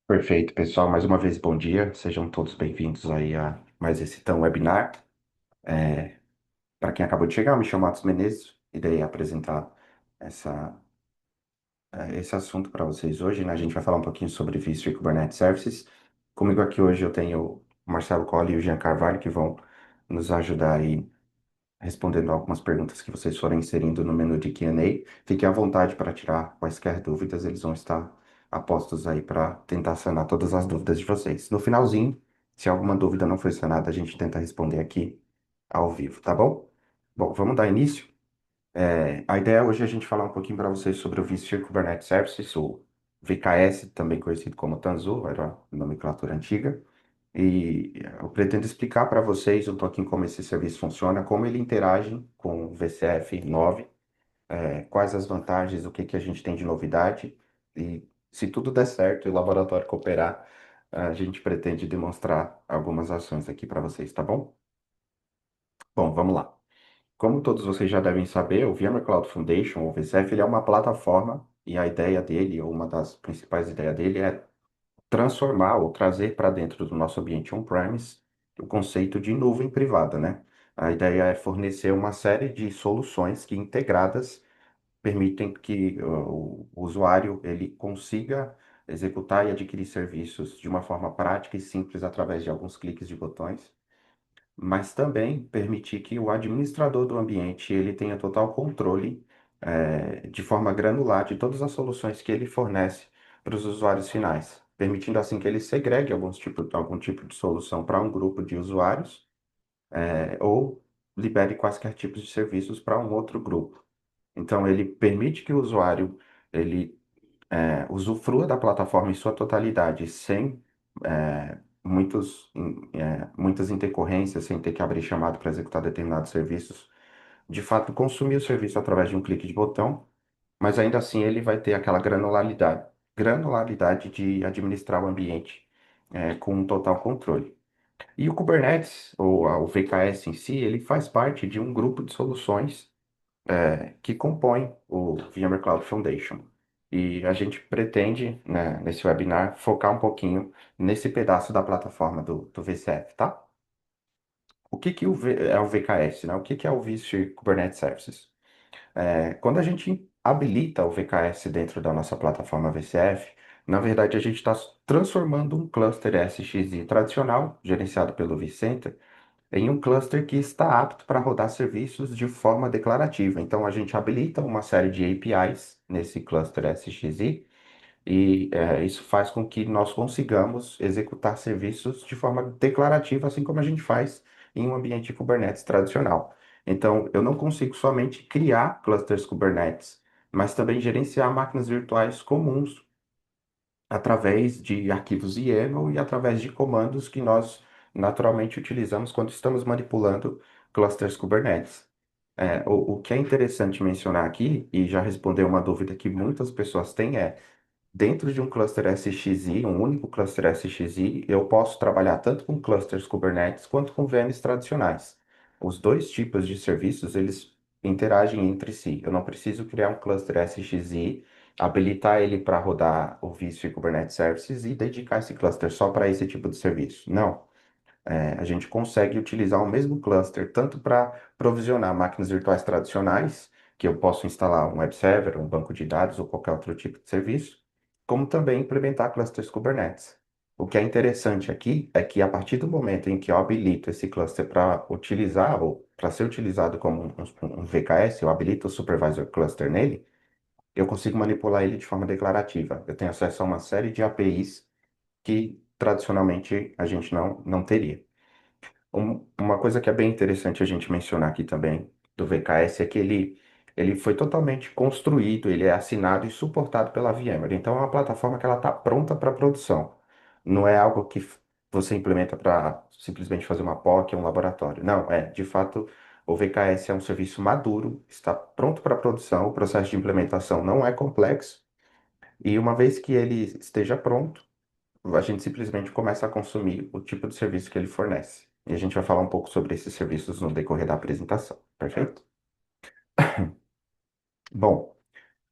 Perfeito, pessoal. Mais uma vez, bom dia. Sejam todos bem-vindos aí a mais esse webinar. É, para quem acabou de chegar, eu me chamo Matos Menezes, irei apresentar essa, esse assunto para vocês hoje, né? A gente vai falar um pouquinho sobre vSphere e Kubernetes Services. Comigo aqui hoje eu tenho o Marcelo Colli e o Jean Carvalho, que vão nos ajudar aí respondendo algumas perguntas que vocês forem inserindo no menu de Q&A. Fiquem à vontade para tirar quaisquer dúvidas, eles vão estar apostos aí para tentar sanar todas as dúvidas de vocês. No finalzinho, se alguma dúvida não foi sanada, a gente tenta responder aqui ao vivo, tá bom? Bom, vamos dar início. A ideia hoje é a gente falar um pouquinho para vocês sobre o vSphere Kubernetes Services, ou VKS, também conhecido como Tanzu, era a nomenclatura antiga. E eu pretendo explicar para vocês um pouquinho como esse serviço funciona, como ele interage com o VCF 9, quais as vantagens, o que que a gente tem de novidade. E se tudo der certo e o laboratório cooperar, a gente pretende demonstrar algumas ações aqui para vocês, tá bom? Bom, vamos lá. Como todos vocês já devem saber, o VMware Cloud Foundation, ou VCF, ele é uma plataforma e a ideia dele, ou uma das principais ideias dele é transformar ou trazer para dentro do nosso ambiente on-premise o conceito de nuvem privada, né? A ideia é fornecer uma série de soluções que integradas permitem que o usuário ele consiga executar e adquirir serviços de uma forma prática e simples através de alguns cliques de botões, mas também permitir que o administrador do ambiente ele tenha total controle de forma granular de todas as soluções que ele fornece para os usuários finais, permitindo assim que ele segregue algum tipo de solução para um grupo de usuários, ou libere quaisquer tipos de serviços para um outro grupo. Então, ele permite que o usuário ele usufrua da plataforma em sua totalidade, sem muitas intercorrências, sem ter que abrir chamado para executar determinados serviços. De fato, consumir o serviço através de um clique de botão, mas ainda assim ele vai ter aquela granularidade de administrar o ambiente com um total controle. E o Kubernetes, ou o VKS em si, ele faz parte de um grupo de soluções que compõem o VMware Cloud Foundation. E a gente pretende, né, nesse webinar, focar um pouquinho nesse pedaço da plataforma do VCF, tá? O que que é o VKS, né? O que que é o vSphere Kubernetes Services? Quando a gente habilita o VKS dentro da nossa plataforma VCF, na verdade a gente está transformando um cluster SXI tradicional, gerenciado pelo vCenter, em um cluster que está apto para rodar serviços de forma declarativa. Então, a gente habilita uma série de APIs nesse cluster SXI e isso faz com que nós consigamos executar serviços de forma declarativa, assim como a gente faz em um ambiente Kubernetes tradicional. Então, eu não consigo somente criar clusters Kubernetes, mas também gerenciar máquinas virtuais comuns através de arquivos YAML e através de comandos que nós naturalmente utilizamos quando estamos manipulando clusters Kubernetes. O que é interessante mencionar aqui, e já responder uma dúvida que muitas pessoas têm, dentro de um cluster SXI, um único cluster SXI, eu posso trabalhar tanto com clusters Kubernetes quanto com VMs tradicionais. Os dois tipos de serviços, eles interagem entre si. Eu não preciso criar um cluster SXI, habilitar ele para rodar o vSphere Kubernetes Services e dedicar esse cluster só para esse tipo de serviço. Não. A gente consegue utilizar o mesmo cluster tanto para provisionar máquinas virtuais tradicionais, que eu posso instalar um web server, um banco de dados ou qualquer outro tipo de serviço, como também implementar clusters Kubernetes. O que é interessante aqui é que a partir do momento em que eu habilito esse cluster para utilizar ou para ser utilizado como um VKS, eu habilito o Supervisor Cluster nele, eu consigo manipular ele de forma declarativa. Eu tenho acesso a uma série de APIs que tradicionalmente a gente não teria. Uma coisa que é bem interessante a gente mencionar aqui também do VKS é que ele foi totalmente construído, ele é assinado e suportado pela VMware. Então é uma plataforma que ela está pronta para produção. Não é algo que você implementa para simplesmente fazer uma POC, um laboratório. Não, de fato, o VKS é um serviço maduro, está pronto para produção, o processo de implementação não é complexo, e uma vez que ele esteja pronto, a gente simplesmente começa a consumir o tipo de serviço que ele fornece. E a gente vai falar um pouco sobre esses serviços no decorrer da apresentação, perfeito? Bom,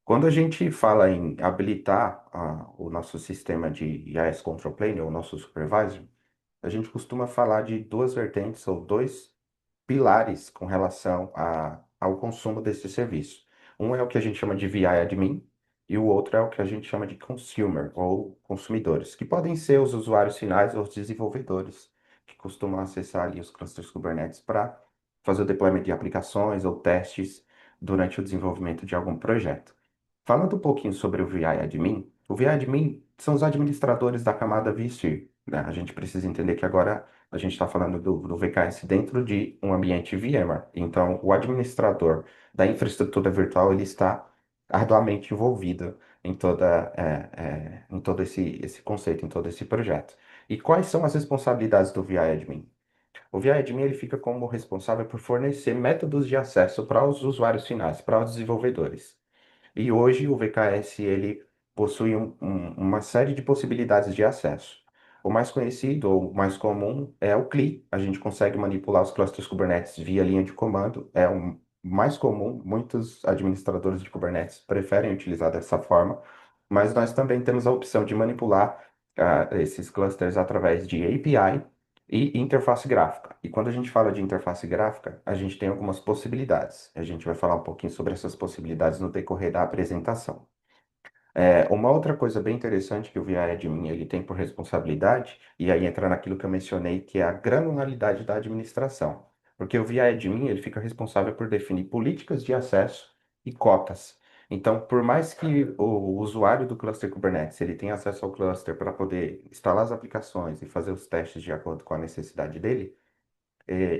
Quando a gente fala em habilitar o nosso sistema de IaaS Control Plane, ou o nosso supervisor, a gente costuma falar de duas vertentes ou dois pilares com relação ao consumo desse serviço. Um é o que a gente chama de VI admin e o outro é o que a gente chama de consumer ou consumidores, que podem ser os usuários finais ou os desenvolvedores que costumam acessar ali os clusters Kubernetes para fazer o deployment de aplicações ou testes durante o desenvolvimento de algum projeto. Falando um pouquinho sobre o VI admin, o VI admin são os administradores da camada vSphere, né? A gente precisa entender que agora a gente está falando do VKS dentro de um ambiente VMware. Então, o administrador da infraestrutura virtual ele está arduamente envolvido em todo esse conceito, em todo esse projeto. E quais são as responsabilidades do VI admin? O VI admin ele fica como responsável por fornecer métodos de acesso para os usuários finais, para os desenvolvedores. E hoje o VKS ele possui uma série de possibilidades de acesso. O mais conhecido ou mais comum é o CLI. A gente consegue manipular os clusters Kubernetes via linha de comando. É o mais comum. Muitos administradores de Kubernetes preferem utilizar dessa forma. Mas nós também temos a opção de manipular esses clusters através de API e interface gráfica. E quando a gente fala de interface gráfica, a gente tem algumas possibilidades. A gente vai falar um pouquinho sobre essas possibilidades no decorrer da apresentação. Uma outra coisa bem interessante que o VI Admin ele tem por responsabilidade, e aí entra naquilo que eu mencionei, que é a granularidade da administração. Porque o VI Admin ele fica responsável por definir políticas de acesso e cotas. Então, por mais que o usuário do cluster Kubernetes ele tenha acesso ao cluster para poder instalar as aplicações e fazer os testes de acordo com a necessidade dele,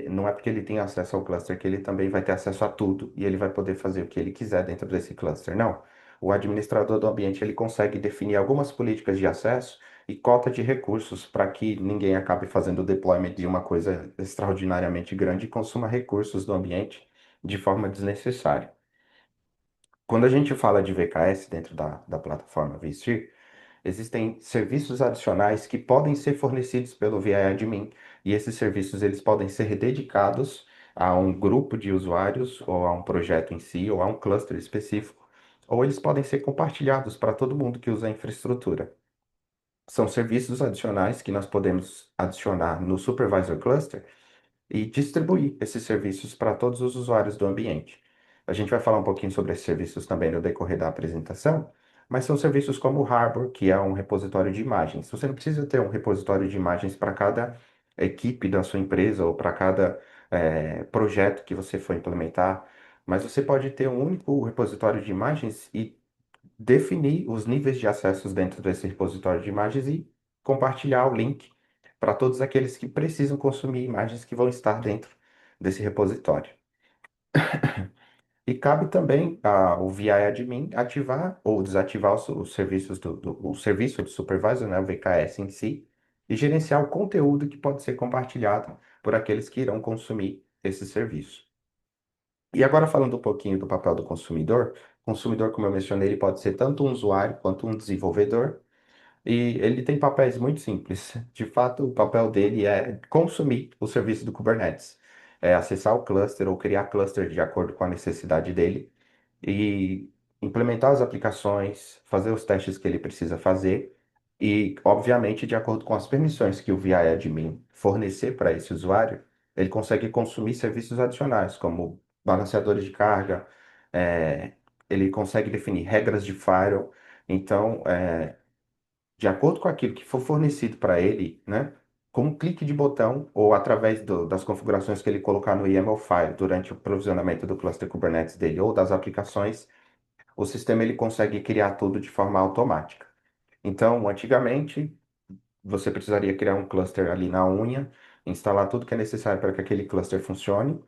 não é porque ele tem acesso ao cluster que ele também vai ter acesso a tudo e ele vai poder fazer o que ele quiser dentro desse cluster. Não. O administrador do ambiente ele consegue definir algumas políticas de acesso e cota de recursos para que ninguém acabe fazendo o deployment de uma coisa extraordinariamente grande e consuma recursos do ambiente de forma desnecessária. Quando a gente fala de VKS dentro da plataforma vSphere, existem serviços adicionais que podem ser fornecidos pelo VI Admin, e esses serviços eles podem ser dedicados a um grupo de usuários, ou a um projeto em si, ou a um cluster específico, ou eles podem ser compartilhados para todo mundo que usa a infraestrutura. São serviços adicionais que nós podemos adicionar no Supervisor Cluster e distribuir esses serviços para todos os usuários do ambiente. A gente vai falar um pouquinho sobre esses serviços também no decorrer da apresentação, mas são serviços como o Harbor, que é um repositório de imagens. Você não precisa ter um repositório de imagens para cada equipe da sua empresa ou para cada projeto que você for implementar, mas você pode ter um único repositório de imagens e definir os níveis de acessos dentro desse repositório de imagens e compartilhar o link para todos aqueles que precisam consumir imagens que vão estar dentro desse repositório. E cabe também ao VI Admin ativar ou desativar os serviços o serviço do supervisor, né, o VKS em si, e gerenciar o conteúdo que pode ser compartilhado por aqueles que irão consumir esse serviço. E agora falando um pouquinho do papel do consumidor, o consumidor, como eu mencionei, ele pode ser tanto um usuário quanto um desenvolvedor, e ele tem papéis muito simples. De fato, o papel dele é consumir o serviço do Kubernetes, é acessar o cluster ou criar cluster de acordo com a necessidade dele e implementar as aplicações, fazer os testes que ele precisa fazer e, obviamente, de acordo com as permissões que o VI Admin fornecer para esse usuário, ele consegue consumir serviços adicionais, como balanceadores de carga, eh, ele consegue definir regras de firewall. Então, de acordo com aquilo que for fornecido para ele, né, com um clique de botão ou através das configurações que ele colocar no YAML file durante o provisionamento do cluster Kubernetes dele ou das aplicações, o sistema ele consegue criar tudo de forma automática. Então, antigamente, você precisaria criar um cluster ali na unha, instalar tudo que é necessário para que aquele cluster funcione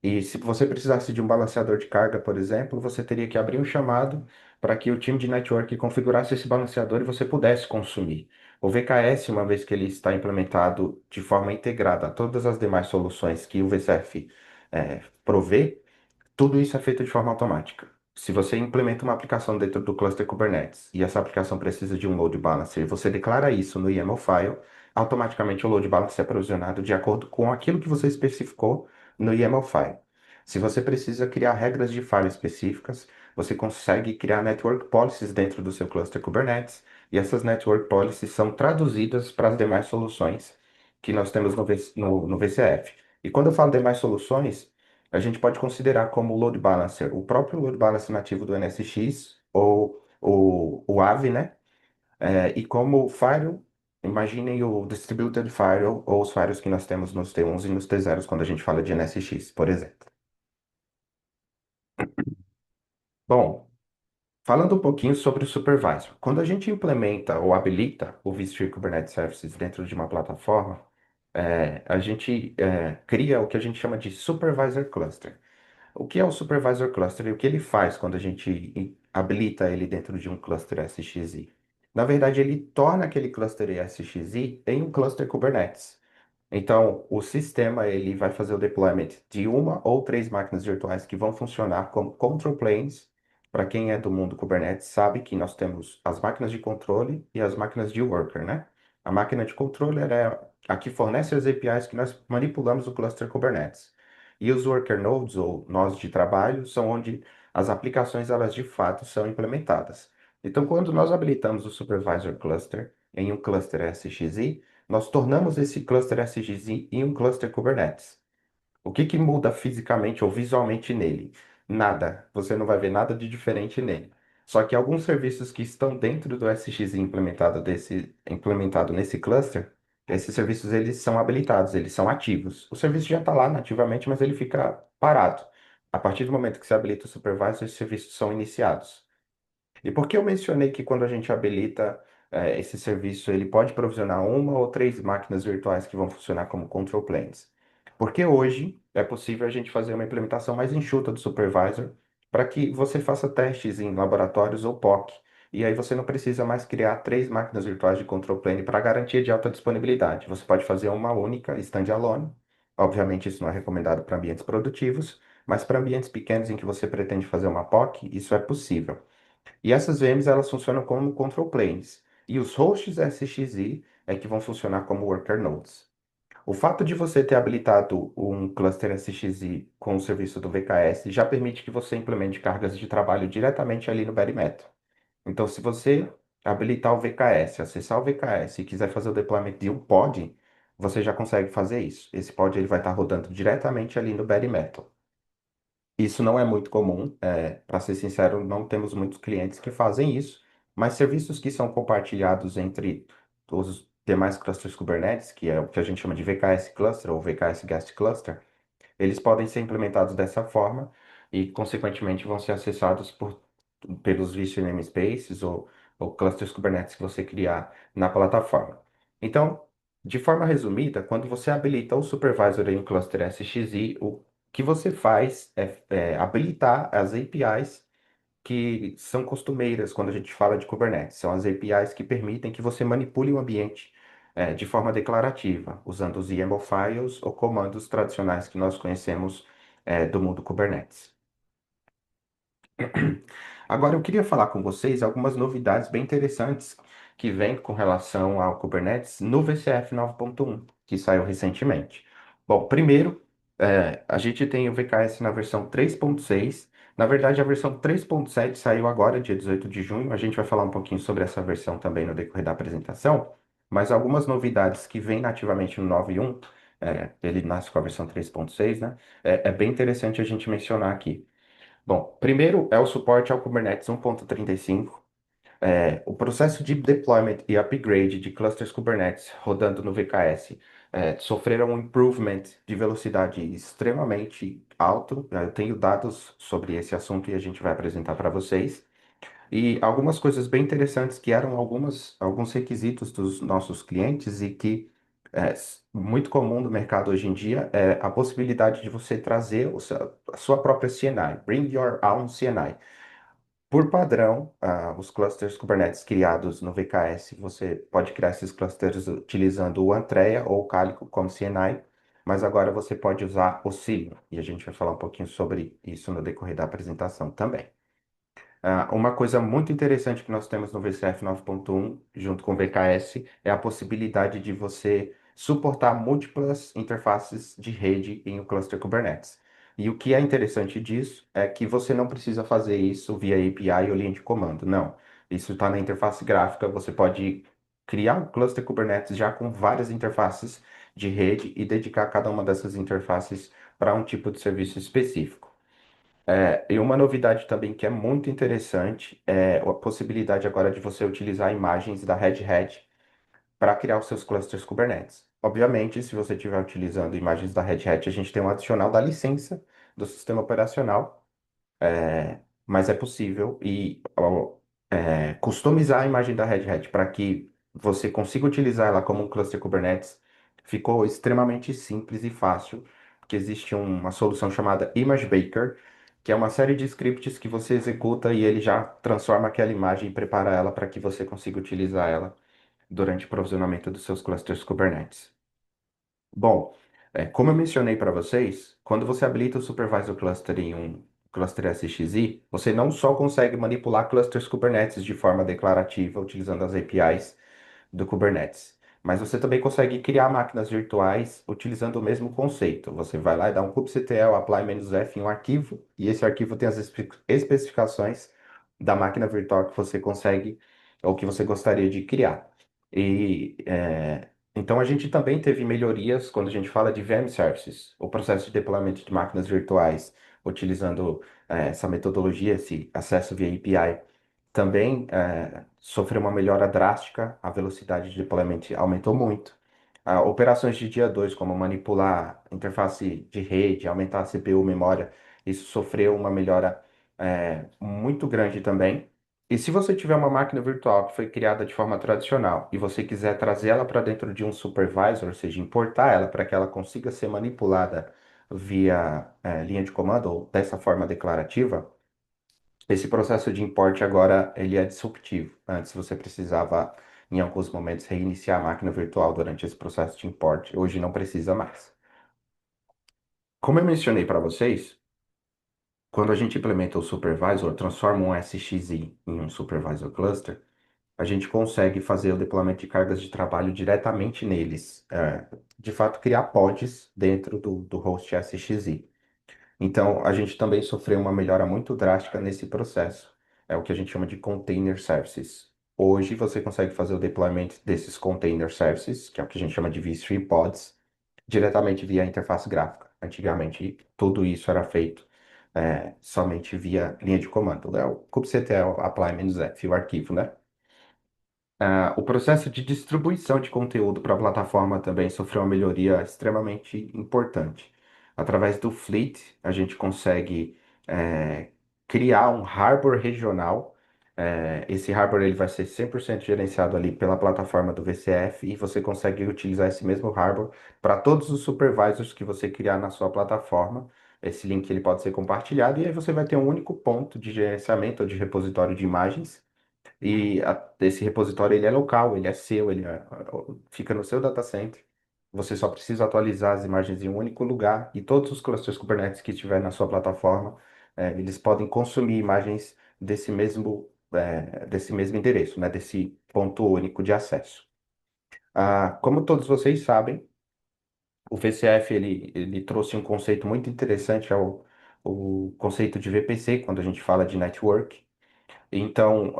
e se você precisasse de um balanceador de carga, por exemplo, você teria que abrir um chamado para que o time de network configurasse esse balanceador e você pudesse consumir. O VKS, uma vez que ele está implementado de forma integrada a todas as demais soluções que o VCF provê, tudo isso é feito de forma automática. Se você implementa uma aplicação dentro do cluster Kubernetes e essa aplicação precisa de um load balancer, você declara isso no YAML file, automaticamente o load balancer é provisionado de acordo com aquilo que você especificou no YAML file. Se você precisa criar regras de file específicas, você consegue criar network policies dentro do seu cluster Kubernetes, e essas network policies são traduzidas para as demais soluções que nós temos no VCF. E quando eu falo demais soluções, a gente pode considerar como load balancer o próprio load balancer nativo do NSX ou o AVE, né? E como firewall, imaginem o distributed firewall ou os firewalls que nós temos nos T1s e nos T0s quando a gente fala de NSX, por exemplo. Bom, falando um pouquinho sobre o supervisor. Quando a gente implementa ou habilita o vSphere Kubernetes Services dentro de uma plataforma, a gente cria o que a gente chama de Supervisor Cluster. O que é o Supervisor Cluster e o que ele faz quando a gente habilita ele dentro de um cluster SXI? Na verdade, ele torna aquele cluster SXI em um cluster Kubernetes. Então, o sistema ele vai fazer o deployment de uma ou três máquinas virtuais que vão funcionar como control planes. Para quem é do mundo Kubernetes, sabe que nós temos as máquinas de controle e as máquinas de worker, né? A máquina de controle é a que fornece as APIs que nós manipulamos o cluster Kubernetes. E os worker nodes, ou nós de trabalho, são onde as aplicações elas de fato são implementadas. Então, quando nós habilitamos o Supervisor Cluster em um cluster SXI, nós tornamos esse cluster SGZ em um cluster Kubernetes. O que que muda fisicamente ou visualmente nele? Nada. Você não vai ver nada de diferente nele. Só que alguns serviços que estão dentro do SXZ implementado nesse cluster, esses serviços eles são habilitados, eles são ativos. O serviço já está lá nativamente, mas ele fica parado. A partir do momento que você habilita o supervisor, esses serviços são iniciados. E por que eu mencionei que quando a gente habilita esse serviço, ele pode provisionar uma ou três máquinas virtuais que vão funcionar como control planes? Porque hoje é possível a gente fazer uma implementação mais enxuta do supervisor para que você faça testes em laboratórios ou POC. E aí você não precisa mais criar três máquinas virtuais de control plane para garantia de alta disponibilidade. Você pode fazer uma única, standalone. Obviamente, isso não é recomendado para ambientes produtivos, mas para ambientes pequenos em que você pretende fazer uma POC, isso é possível. E essas VMs elas funcionam como control planes. E os hosts SXI é que vão funcionar como worker nodes. O fato de você ter habilitado um cluster SXI com o serviço do VKS já permite que você implemente cargas de trabalho diretamente ali no bare metal. Então, se você habilitar o VKS, acessar o VKS e quiser fazer o deployment de um pod, você já consegue fazer isso. Esse pod ele vai estar rodando diretamente ali no bare metal. Isso não é muito comum, para ser sincero, não temos muitos clientes que fazem isso, mas serviços que são compartilhados entre os demais clusters Kubernetes, que é o que a gente chama de VKS Cluster ou VKS Guest Cluster, eles podem ser implementados dessa forma e, consequentemente, vão ser acessados pelos vSphere namespaces ou clusters Kubernetes que você criar na plataforma. Então, de forma resumida, quando você habilita o supervisor em um cluster SXI, o que você faz é habilitar as APIs que são costumeiras quando a gente fala de Kubernetes. São as APIs que permitem que você manipule o ambiente de forma declarativa, usando os YAML files ou comandos tradicionais que nós conhecemos do mundo Kubernetes. Agora, eu queria falar com vocês algumas novidades bem interessantes que vêm com relação ao Kubernetes no VCF 9.1, que saiu recentemente. Bom, primeiro, a gente tem o VKS na versão 3.6. Na verdade, a versão 3.7 saiu agora, dia 18 de junho. A gente vai falar um pouquinho sobre essa versão também no decorrer da apresentação, mas algumas novidades que vêm nativamente no 9.1, ele nasce com a versão 3.6, né? É bem interessante a gente mencionar aqui. Bom, primeiro é o suporte ao Kubernetes 1.35. O processo de deployment e upgrade de clusters Kubernetes rodando no VKS sofreram um improvement de velocidade extremamente alto. Eu tenho dados sobre esse assunto e a gente vai apresentar para vocês. E algumas coisas bem interessantes que eram alguns requisitos dos nossos clientes e que muito comum no mercado hoje em dia é a possibilidade de você trazer a sua própria CNI, Bring Your Own CNI. Por padrão, os clusters Kubernetes criados no VKS, você pode criar esses clusters utilizando o Antrea ou o Calico como CNI, mas agora você pode usar o Cilium, e a gente vai falar um pouquinho sobre isso no decorrer da apresentação também. Uma coisa muito interessante que nós temos no VCF 9.1, junto com o VKS, é a possibilidade de você suportar múltiplas interfaces de rede em um cluster Kubernetes. E o que é interessante disso é que você não precisa fazer isso via API ou linha de comando, não. Isso está na interface gráfica, você pode criar um cluster Kubernetes já com várias interfaces de rede e dedicar cada uma dessas interfaces para um tipo de serviço específico. E uma novidade também que é muito interessante é a possibilidade agora de você utilizar imagens da Red Hat para criar os seus clusters Kubernetes. Obviamente, se você estiver utilizando imagens da Red Hat, a gente tem um adicional da licença do sistema operacional, mas é possível customizar a imagem da Red Hat para que você consiga utilizar ela como um cluster Kubernetes. Ficou extremamente simples e fácil, porque existe uma solução chamada Image Baker, que é uma série de scripts que você executa e ele já transforma aquela imagem e prepara ela para que você consiga utilizar ela durante o provisionamento dos seus clusters Kubernetes. Bom, como eu mencionei para vocês, quando você habilita o Supervisor Cluster em um cluster SXI, você não só consegue manipular clusters Kubernetes de forma declarativa utilizando as APIs do Kubernetes, mas você também consegue criar máquinas virtuais utilizando o mesmo conceito. Você vai lá e dá um kubectl apply-f em um arquivo, e esse arquivo tem as especificações da máquina virtual que você consegue ou que você gostaria de criar. Então a gente também teve melhorias quando a gente fala de VM Services, o processo de deployment de máquinas virtuais, utilizando essa metodologia, esse acesso via API, também sofreu uma melhora drástica, a velocidade de deployment aumentou muito. Operações de dia 2, como manipular interface de rede, aumentar a CPU, memória, isso sofreu uma melhora muito grande também. E se você tiver uma máquina virtual que foi criada de forma tradicional e você quiser trazer ela para dentro de um supervisor, ou seja, importar ela para que ela consiga ser manipulada via linha de comando ou dessa forma declarativa, esse processo de import agora ele é disruptivo. Antes você precisava, em alguns momentos, reiniciar a máquina virtual durante esse processo de import. Hoje não precisa mais. Como eu mencionei para vocês, quando a gente implementa o supervisor, transforma um SXI em um supervisor cluster, a gente consegue fazer o deployment de cargas de trabalho diretamente neles. De fato, criar pods dentro do host SXI. Então, a gente também sofreu uma melhora muito drástica nesse processo. É o que a gente chama de container services. Hoje, você consegue fazer o deployment desses container services, que é o que a gente chama de vSphere pods, diretamente via interface gráfica. Antigamente, tudo isso era feito somente via linha de comando. É o kubectl apply-f, o arquivo, né? O processo de distribuição de conteúdo para a plataforma também sofreu uma melhoria extremamente importante. Através do Fleet, a gente consegue criar um harbor regional. Esse harbor ele vai ser 100% gerenciado ali pela plataforma do VCF e você consegue utilizar esse mesmo harbor para todos os supervisors que você criar na sua plataforma. Esse link ele pode ser compartilhado e aí você vai ter um único ponto de gerenciamento ou de repositório de imagens esse repositório ele é local, ele é seu, fica no seu data center. Você só precisa atualizar as imagens em um único lugar e todos os clusters Kubernetes que estiver na sua plataforma, eles podem consumir imagens desse mesmo endereço, né, desse ponto único de acesso. Como todos vocês sabem, o VCF ele trouxe um conceito muito interessante o conceito de VPC, quando a gente fala de network. Então,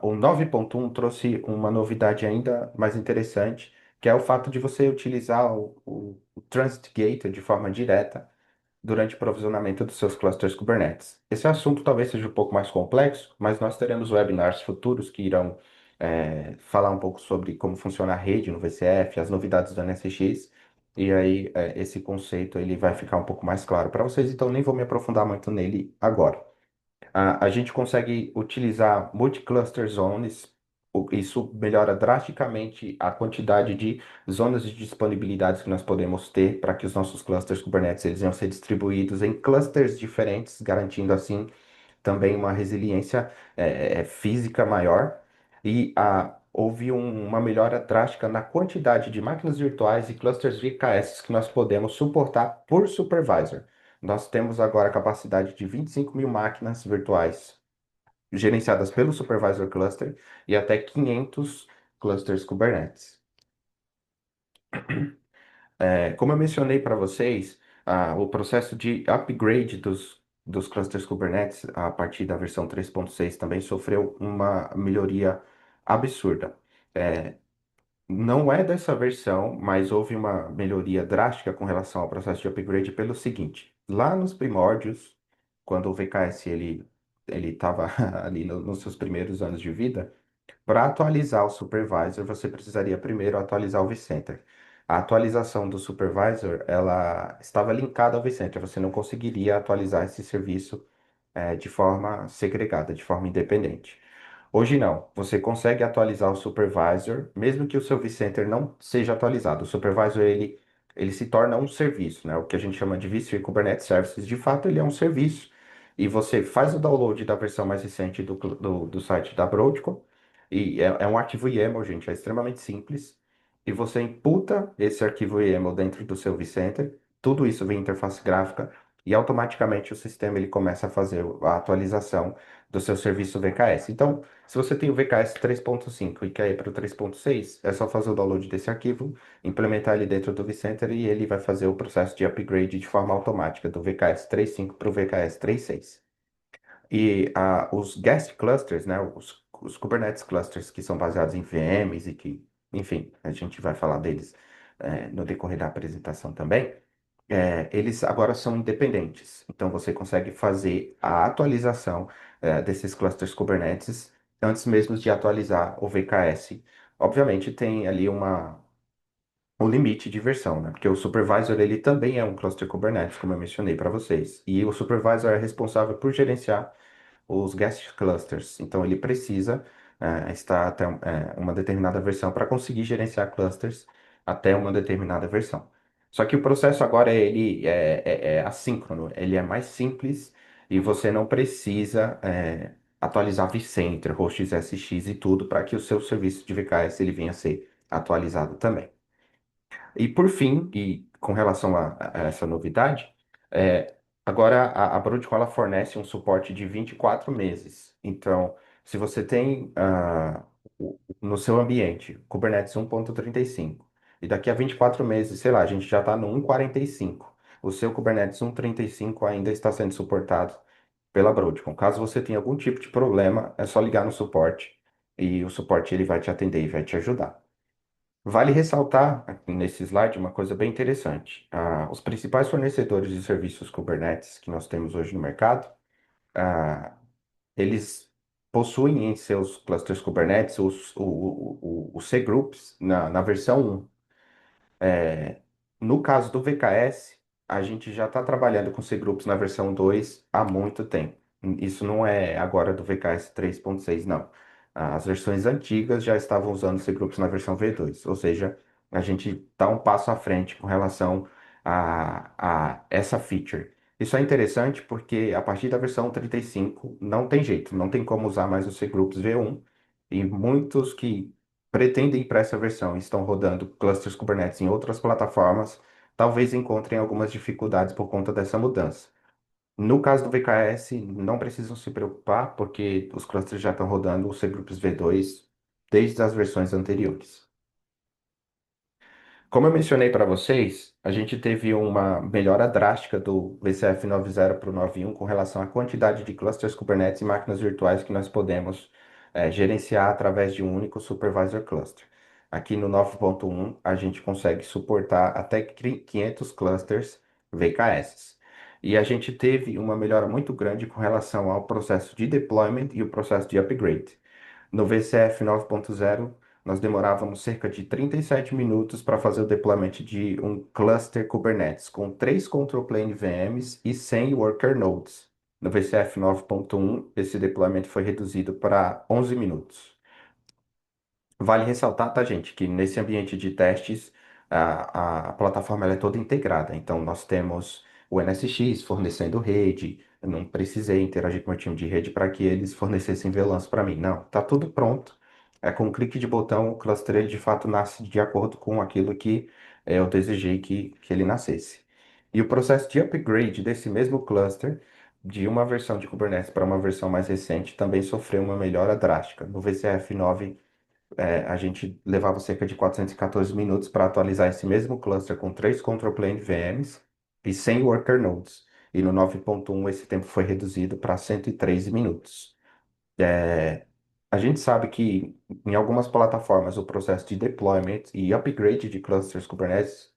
o 9.1 trouxe uma novidade ainda mais interessante, que é o fato de você utilizar o Transit Gateway de forma direta durante o provisionamento dos seus clusters Kubernetes. Esse assunto talvez seja um pouco mais complexo, mas nós teremos webinars futuros que irão falar um pouco sobre como funciona a rede no VCF, as novidades do NSX, e aí esse conceito ele vai ficar um pouco mais claro para vocês, então nem vou me aprofundar muito nele agora. A gente consegue utilizar multi-cluster zones, isso melhora drasticamente a quantidade de zonas de disponibilidades que nós podemos ter para que os nossos clusters Kubernetes eles venham ser distribuídos em clusters diferentes, garantindo assim também uma resiliência física maior. Houve uma melhora drástica na quantidade de máquinas virtuais e clusters VKS que nós podemos suportar por supervisor. Nós temos agora a capacidade de 25 mil máquinas virtuais gerenciadas pelo Supervisor Cluster e até 500 clusters Kubernetes. Como eu mencionei para vocês, O processo de upgrade dos clusters Kubernetes a partir da versão 3.6 também sofreu uma melhoria absurda. É, não é dessa versão, mas houve uma melhoria drástica com relação ao processo de upgrade pelo seguinte: lá nos primórdios, quando o VKS ele estava ali nos seus primeiros anos de vida, para atualizar o supervisor, você precisaria primeiro atualizar o vCenter. A atualização do supervisor, ela estava linkada ao vCenter. Você não conseguiria atualizar esse serviço de forma segregada, de forma independente. Hoje não. Você consegue atualizar o supervisor, mesmo que o seu vCenter não seja atualizado. O supervisor ele se torna um serviço, né? O que a gente chama de vSphere Kubernetes Services. De fato, ele é um serviço. E você faz o download da versão mais recente do site da Broadcom. E é um arquivo YAML, gente, é extremamente simples. E você imputa esse arquivo YAML dentro do seu vCenter. Tudo isso vem em interface gráfica. E automaticamente o sistema ele começa a fazer a atualização do seu serviço VKS. Então, se você tem o VKS 3.5 e quer ir para o 3.6, é só fazer o download desse arquivo, implementar ele dentro do vCenter e ele vai fazer o processo de upgrade de forma automática do VKS 3.5 para o VKS 3.6. E os guest clusters, né, os Kubernetes clusters que são baseados em VMs e que, enfim, a gente vai falar deles no decorrer da apresentação também, eles agora são independentes. Então você consegue fazer a atualização desses clusters Kubernetes antes mesmo de atualizar o VKS. Obviamente tem ali um limite de versão, né? Porque o supervisor ele também é um cluster Kubernetes, como eu mencionei para vocês. E o supervisor é responsável por gerenciar os guest clusters. Então, ele precisa estar até uma determinada versão para conseguir gerenciar clusters até uma determinada versão. Só que o processo agora é assíncrono, ele é mais simples e você não precisa atualizar vCenter, hosts SX e tudo para que o seu serviço de VKS ele venha a ser atualizado também. E por fim, e com relação a essa novidade, agora a Broadcom ela fornece um suporte de 24 meses. Então, se você tem no seu ambiente Kubernetes 1.35 e daqui a 24 meses, sei lá, a gente já está no 1.45, o seu Kubernetes 1.35 ainda está sendo suportado pela Broadcom. Caso você tenha algum tipo de problema, é só ligar no suporte e o suporte ele vai te atender e vai te ajudar. Vale ressaltar aqui nesse slide uma coisa bem interessante. Os principais fornecedores de serviços Kubernetes que nós temos hoje no mercado, ah, eles possuem em seus clusters Kubernetes os C-Groups na versão 1. No caso do VKS, a gente já está trabalhando com C-Groups na versão 2 há muito tempo. Isso não é agora do VKS 3.6, não. As versões antigas já estavam usando C-Groups na versão V2, ou seja, a gente está um passo à frente com relação a essa feature. Isso é interessante porque a partir da versão 35 não tem jeito, não tem como usar mais o C-Groups V1 e muitos que pretendem ir para essa versão e estão rodando clusters Kubernetes em outras plataformas, talvez encontrem algumas dificuldades por conta dessa mudança. No caso do VKS, não precisam se preocupar, porque os clusters já estão rodando o cgroups V2 desde as versões anteriores. Como eu mencionei para vocês, a gente teve uma melhora drástica do VCF 90 para o 91 com relação à quantidade de clusters Kubernetes e máquinas virtuais que nós podemos gerenciar através de um único supervisor cluster. Aqui no 9.1, a gente consegue suportar até 500 clusters VKS. E a gente teve uma melhora muito grande com relação ao processo de deployment e o processo de upgrade. No VCF 9.0, nós demorávamos cerca de 37 minutos para fazer o deployment de um cluster Kubernetes com 3 control plane VMs e 100 worker nodes. No VCF 9.1, esse deployment foi reduzido para 11 minutos. Vale ressaltar, tá, gente, que nesse ambiente de testes, a plataforma ela é toda integrada. Então, nós temos o NSX fornecendo rede. Eu não precisei interagir com o meu time de rede para que eles fornecessem VLANs para mim. Não, tá tudo pronto. Com um clique de botão, o cluster ele, de fato nasce de acordo com aquilo que eu desejei que ele nascesse. E o processo de upgrade desse mesmo cluster, de uma versão de Kubernetes para uma versão mais recente, também sofreu uma melhora drástica. No VCF 9 a gente levava cerca de 414 minutos para atualizar esse mesmo cluster com 3 control plane VMs e 100 worker nodes. E no 9.1 esse tempo foi reduzido para 113 minutos. É, a gente sabe que em algumas plataformas o processo de deployment e upgrade de clusters Kubernetes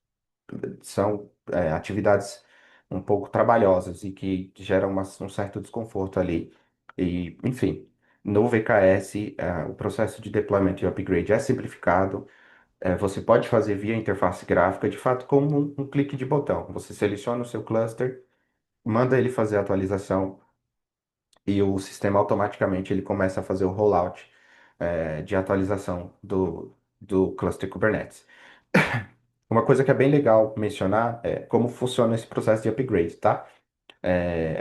são atividades um pouco trabalhosas e que geram um certo desconforto ali. E, enfim, no VKS, o processo de deployment e upgrade é simplificado. Você pode fazer via interface gráfica, de fato, como um clique de botão. Você seleciona o seu cluster, manda ele fazer a atualização e o sistema automaticamente ele começa a fazer o rollout, de atualização do cluster Kubernetes. Uma coisa que é bem legal mencionar é como funciona esse processo de upgrade, tá?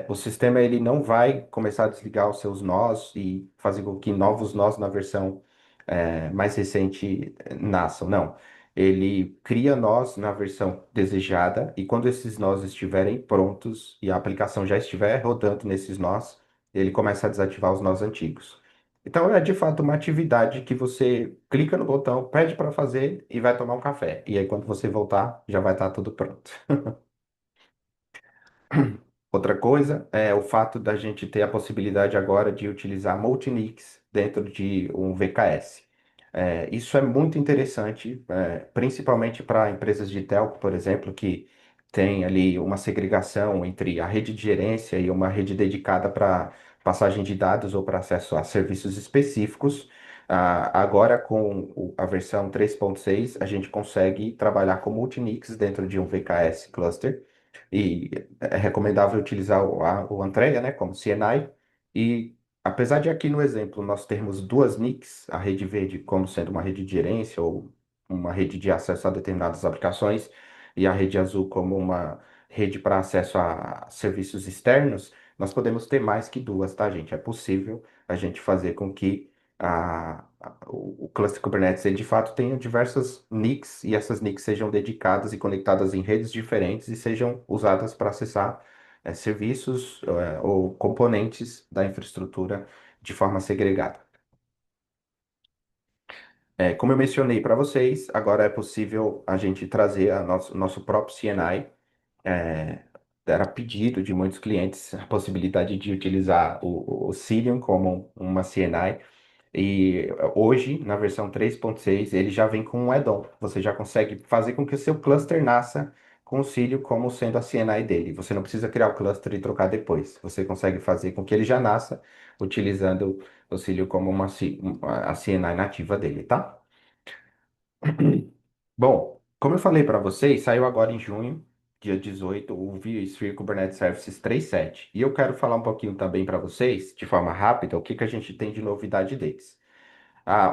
O sistema ele não vai começar a desligar os seus nós e fazer com que novos nós na versão mais recente nasçam. Não. Ele cria nós na versão desejada e quando esses nós estiverem prontos e a aplicação já estiver rodando nesses nós, ele começa a desativar os nós antigos. Então é de fato uma atividade que você clica no botão, pede para fazer e vai tomar um café. E aí quando você voltar, já vai estar tudo pronto. Outra coisa é o fato da gente ter a possibilidade agora de utilizar multinicks dentro de um VKS. Isso é muito interessante, principalmente para empresas de telco, por exemplo, que tem ali uma segregação entre a rede de gerência e uma rede dedicada para passagem de dados ou para acesso a serviços específicos. Agora, com a versão 3.6, a gente consegue trabalhar com multinicks dentro de um VKS cluster. E é recomendável utilizar o Andrea, né, como CNI. E apesar de aqui no exemplo nós termos duas NICs, a rede verde como sendo uma rede de gerência ou uma rede de acesso a determinadas aplicações, e a rede azul como uma rede para acesso a serviços externos, nós podemos ter mais que duas, tá, gente? É possível a gente fazer com que o cluster Kubernetes ele, de fato tenha diversas NICs e essas NICs sejam dedicadas e conectadas em redes diferentes e sejam usadas para acessar serviços ou componentes da infraestrutura de forma segregada. Como eu mencionei para vocês, agora é possível a gente trazer nosso próprio CNI. É, Era pedido de muitos clientes a possibilidade de utilizar o Cilium como uma CNI. E hoje, na versão 3.6, ele já vem com um add-on. Você já consegue fazer com que o seu cluster nasça com o Cilium como sendo a CNI dele. Você não precisa criar o cluster e trocar depois. Você consegue fazer com que ele já nasça utilizando o Cilium como a CNI nativa dele, tá? Bom, como eu falei para vocês, saiu agora em junho, dia 18, o vSphere Kubernetes Services 3.7. E eu quero falar um pouquinho também para vocês, de forma rápida, o que que a gente tem de novidade deles.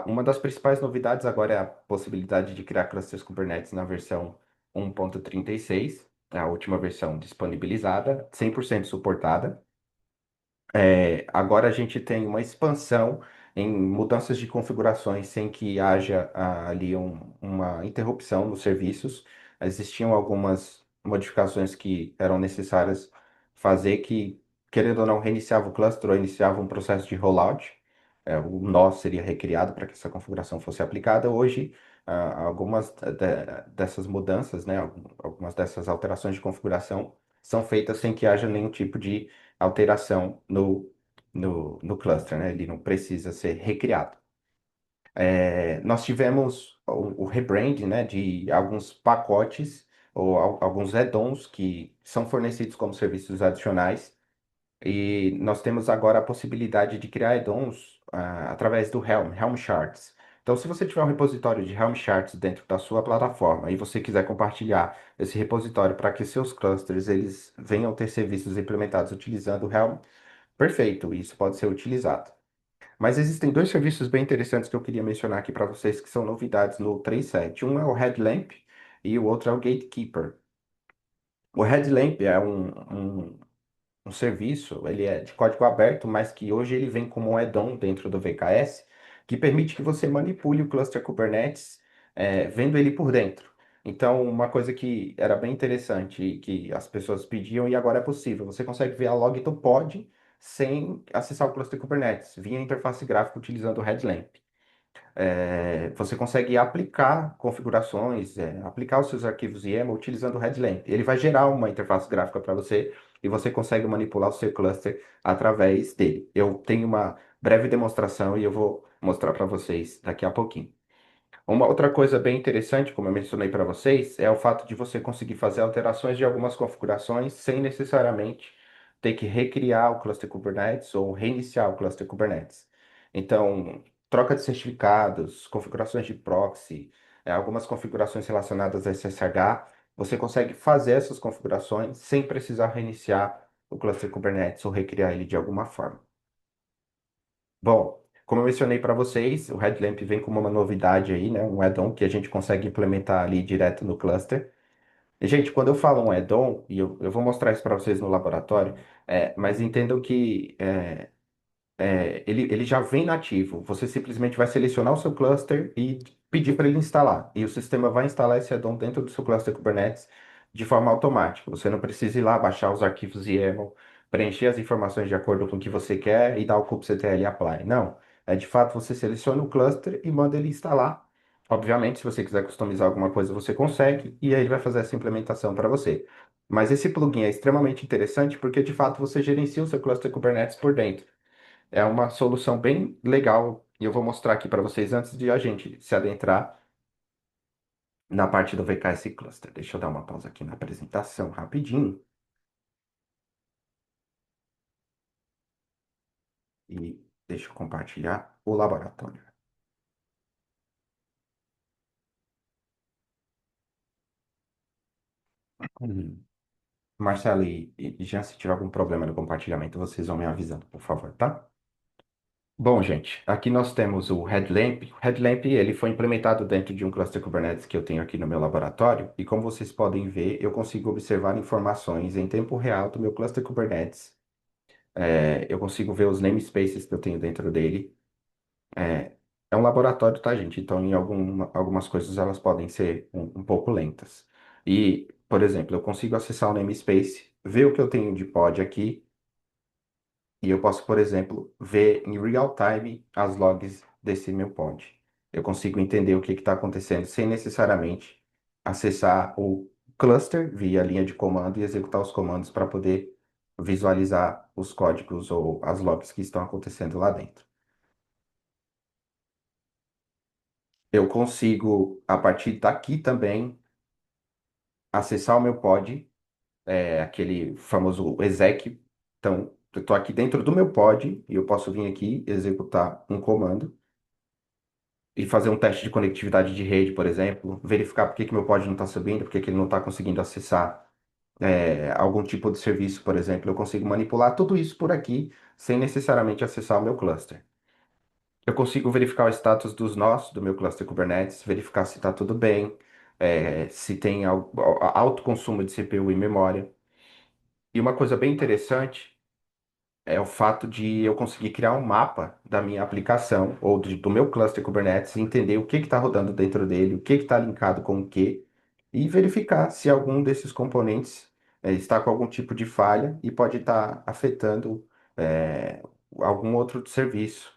Uma das principais novidades agora é a possibilidade de criar clusters Kubernetes na versão 1.36, a última versão disponibilizada, 100% suportada. Agora a gente tem uma expansão em mudanças de configurações sem que haja ali uma interrupção nos serviços. Existiam algumas modificações que eram necessárias fazer que, querendo ou não, reiniciava o cluster ou iniciava um processo de rollout. O nó seria recriado para que essa configuração fosse aplicada. Hoje, algumas dessas mudanças, né, algumas dessas alterações de configuração são feitas sem que haja nenhum tipo de alteração no cluster, né? Ele não precisa ser recriado. Nós tivemos o rebranding, né, de alguns pacotes ou alguns add-ons que são fornecidos como serviços adicionais e nós temos agora a possibilidade de criar add-ons através do Helm Charts. Então, se você tiver um repositório de Helm Charts dentro da sua plataforma e você quiser compartilhar esse repositório para que seus clusters eles venham ter serviços implementados utilizando o Helm, perfeito, isso pode ser utilizado. Mas existem dois serviços bem interessantes que eu queria mencionar aqui para vocês que são novidades no 3.7. Um é o Headlamp e o outro é o Gatekeeper. O Headlamp é um serviço, ele é de código aberto, mas que hoje ele vem como um add-on dentro do VKS, que permite que você manipule o cluster Kubernetes, vendo ele por dentro. Então, uma coisa que era bem interessante, e que as pessoas pediam e agora é possível, você consegue ver a log do pod sem acessar o cluster Kubernetes, via interface gráfica utilizando o Headlamp. você consegue aplicar configurações, aplicar os seus arquivos YAML utilizando o Headlamp. Ele vai gerar uma interface gráfica para você e você consegue manipular o seu cluster através dele. Eu tenho uma breve demonstração e eu vou mostrar para vocês daqui a pouquinho. Uma outra coisa bem interessante, como eu mencionei para vocês, é o fato de você conseguir fazer alterações de algumas configurações sem necessariamente ter que recriar o cluster Kubernetes ou reiniciar o cluster Kubernetes. Então, troca de certificados, configurações de proxy, algumas configurações relacionadas a SSH, você consegue fazer essas configurações sem precisar reiniciar o cluster Kubernetes ou recriar ele de alguma forma. Bom, como eu mencionei para vocês, o Headlamp vem com uma novidade aí, né? Um add-on que a gente consegue implementar ali direto no cluster. E, gente, quando eu falo um add-on, e eu vou mostrar isso para vocês no laboratório, mas entendam que ele já vem nativo. Você simplesmente vai selecionar o seu cluster e pedir para ele instalar. E o sistema vai instalar esse add-on dentro do seu cluster Kubernetes de forma automática. Você não precisa ir lá baixar os arquivos YAML, preencher as informações de acordo com o que você quer e dar o kubectl apply. Não. É de fato, você seleciona o cluster e manda ele instalar. Obviamente, se você quiser customizar alguma coisa, você consegue, e aí ele vai fazer essa implementação para você. Mas esse plugin é extremamente interessante porque, de fato, você gerencia o seu cluster Kubernetes por dentro. É uma solução bem legal e eu vou mostrar aqui para vocês antes de a gente se adentrar na parte do VKS Cluster. Deixa eu dar uma pausa aqui na apresentação rapidinho e deixa eu compartilhar o laboratório. Hum. Marcelo e Jean, se tiver algum problema no compartilhamento, vocês vão me avisando, por favor, tá? Bom, gente, aqui nós temos o Headlamp. O Headlamp, ele foi implementado dentro de um cluster Kubernetes que eu tenho aqui no meu laboratório, e como vocês podem ver, eu consigo observar informações em tempo real do meu cluster Kubernetes. Eu consigo ver os namespaces que eu tenho dentro dele. É, é um laboratório, tá, gente? Então, algumas coisas elas podem ser um pouco lentas. E, por exemplo, eu consigo acessar o namespace, ver o que eu tenho de pod aqui, e eu posso, por exemplo, ver em real time as logs desse meu pod. Eu consigo entender o que está acontecendo sem necessariamente acessar o cluster via linha de comando e executar os comandos para poder visualizar os códigos ou as logs que estão acontecendo lá dentro. Eu consigo, a partir daqui também, acessar o meu pod, aquele famoso exec. Então, eu estou aqui dentro do meu pod e eu posso vir aqui executar um comando e fazer um teste de conectividade de rede, por exemplo, verificar por que que meu pod não está subindo, por que que ele não está conseguindo acessar algum tipo de serviço, por exemplo. Eu consigo manipular tudo isso por aqui sem necessariamente acessar o meu cluster. Eu consigo verificar o status dos nós do meu cluster Kubernetes, verificar se está tudo bem, se tem alto consumo de CPU e memória. E uma coisa bem interessante é o fato de eu conseguir criar um mapa da minha aplicação ou do meu cluster Kubernetes, e entender o que está rodando dentro dele, o que está linkado com o que, e verificar se algum desses componentes está com algum tipo de falha e pode estar afetando é, algum outro serviço.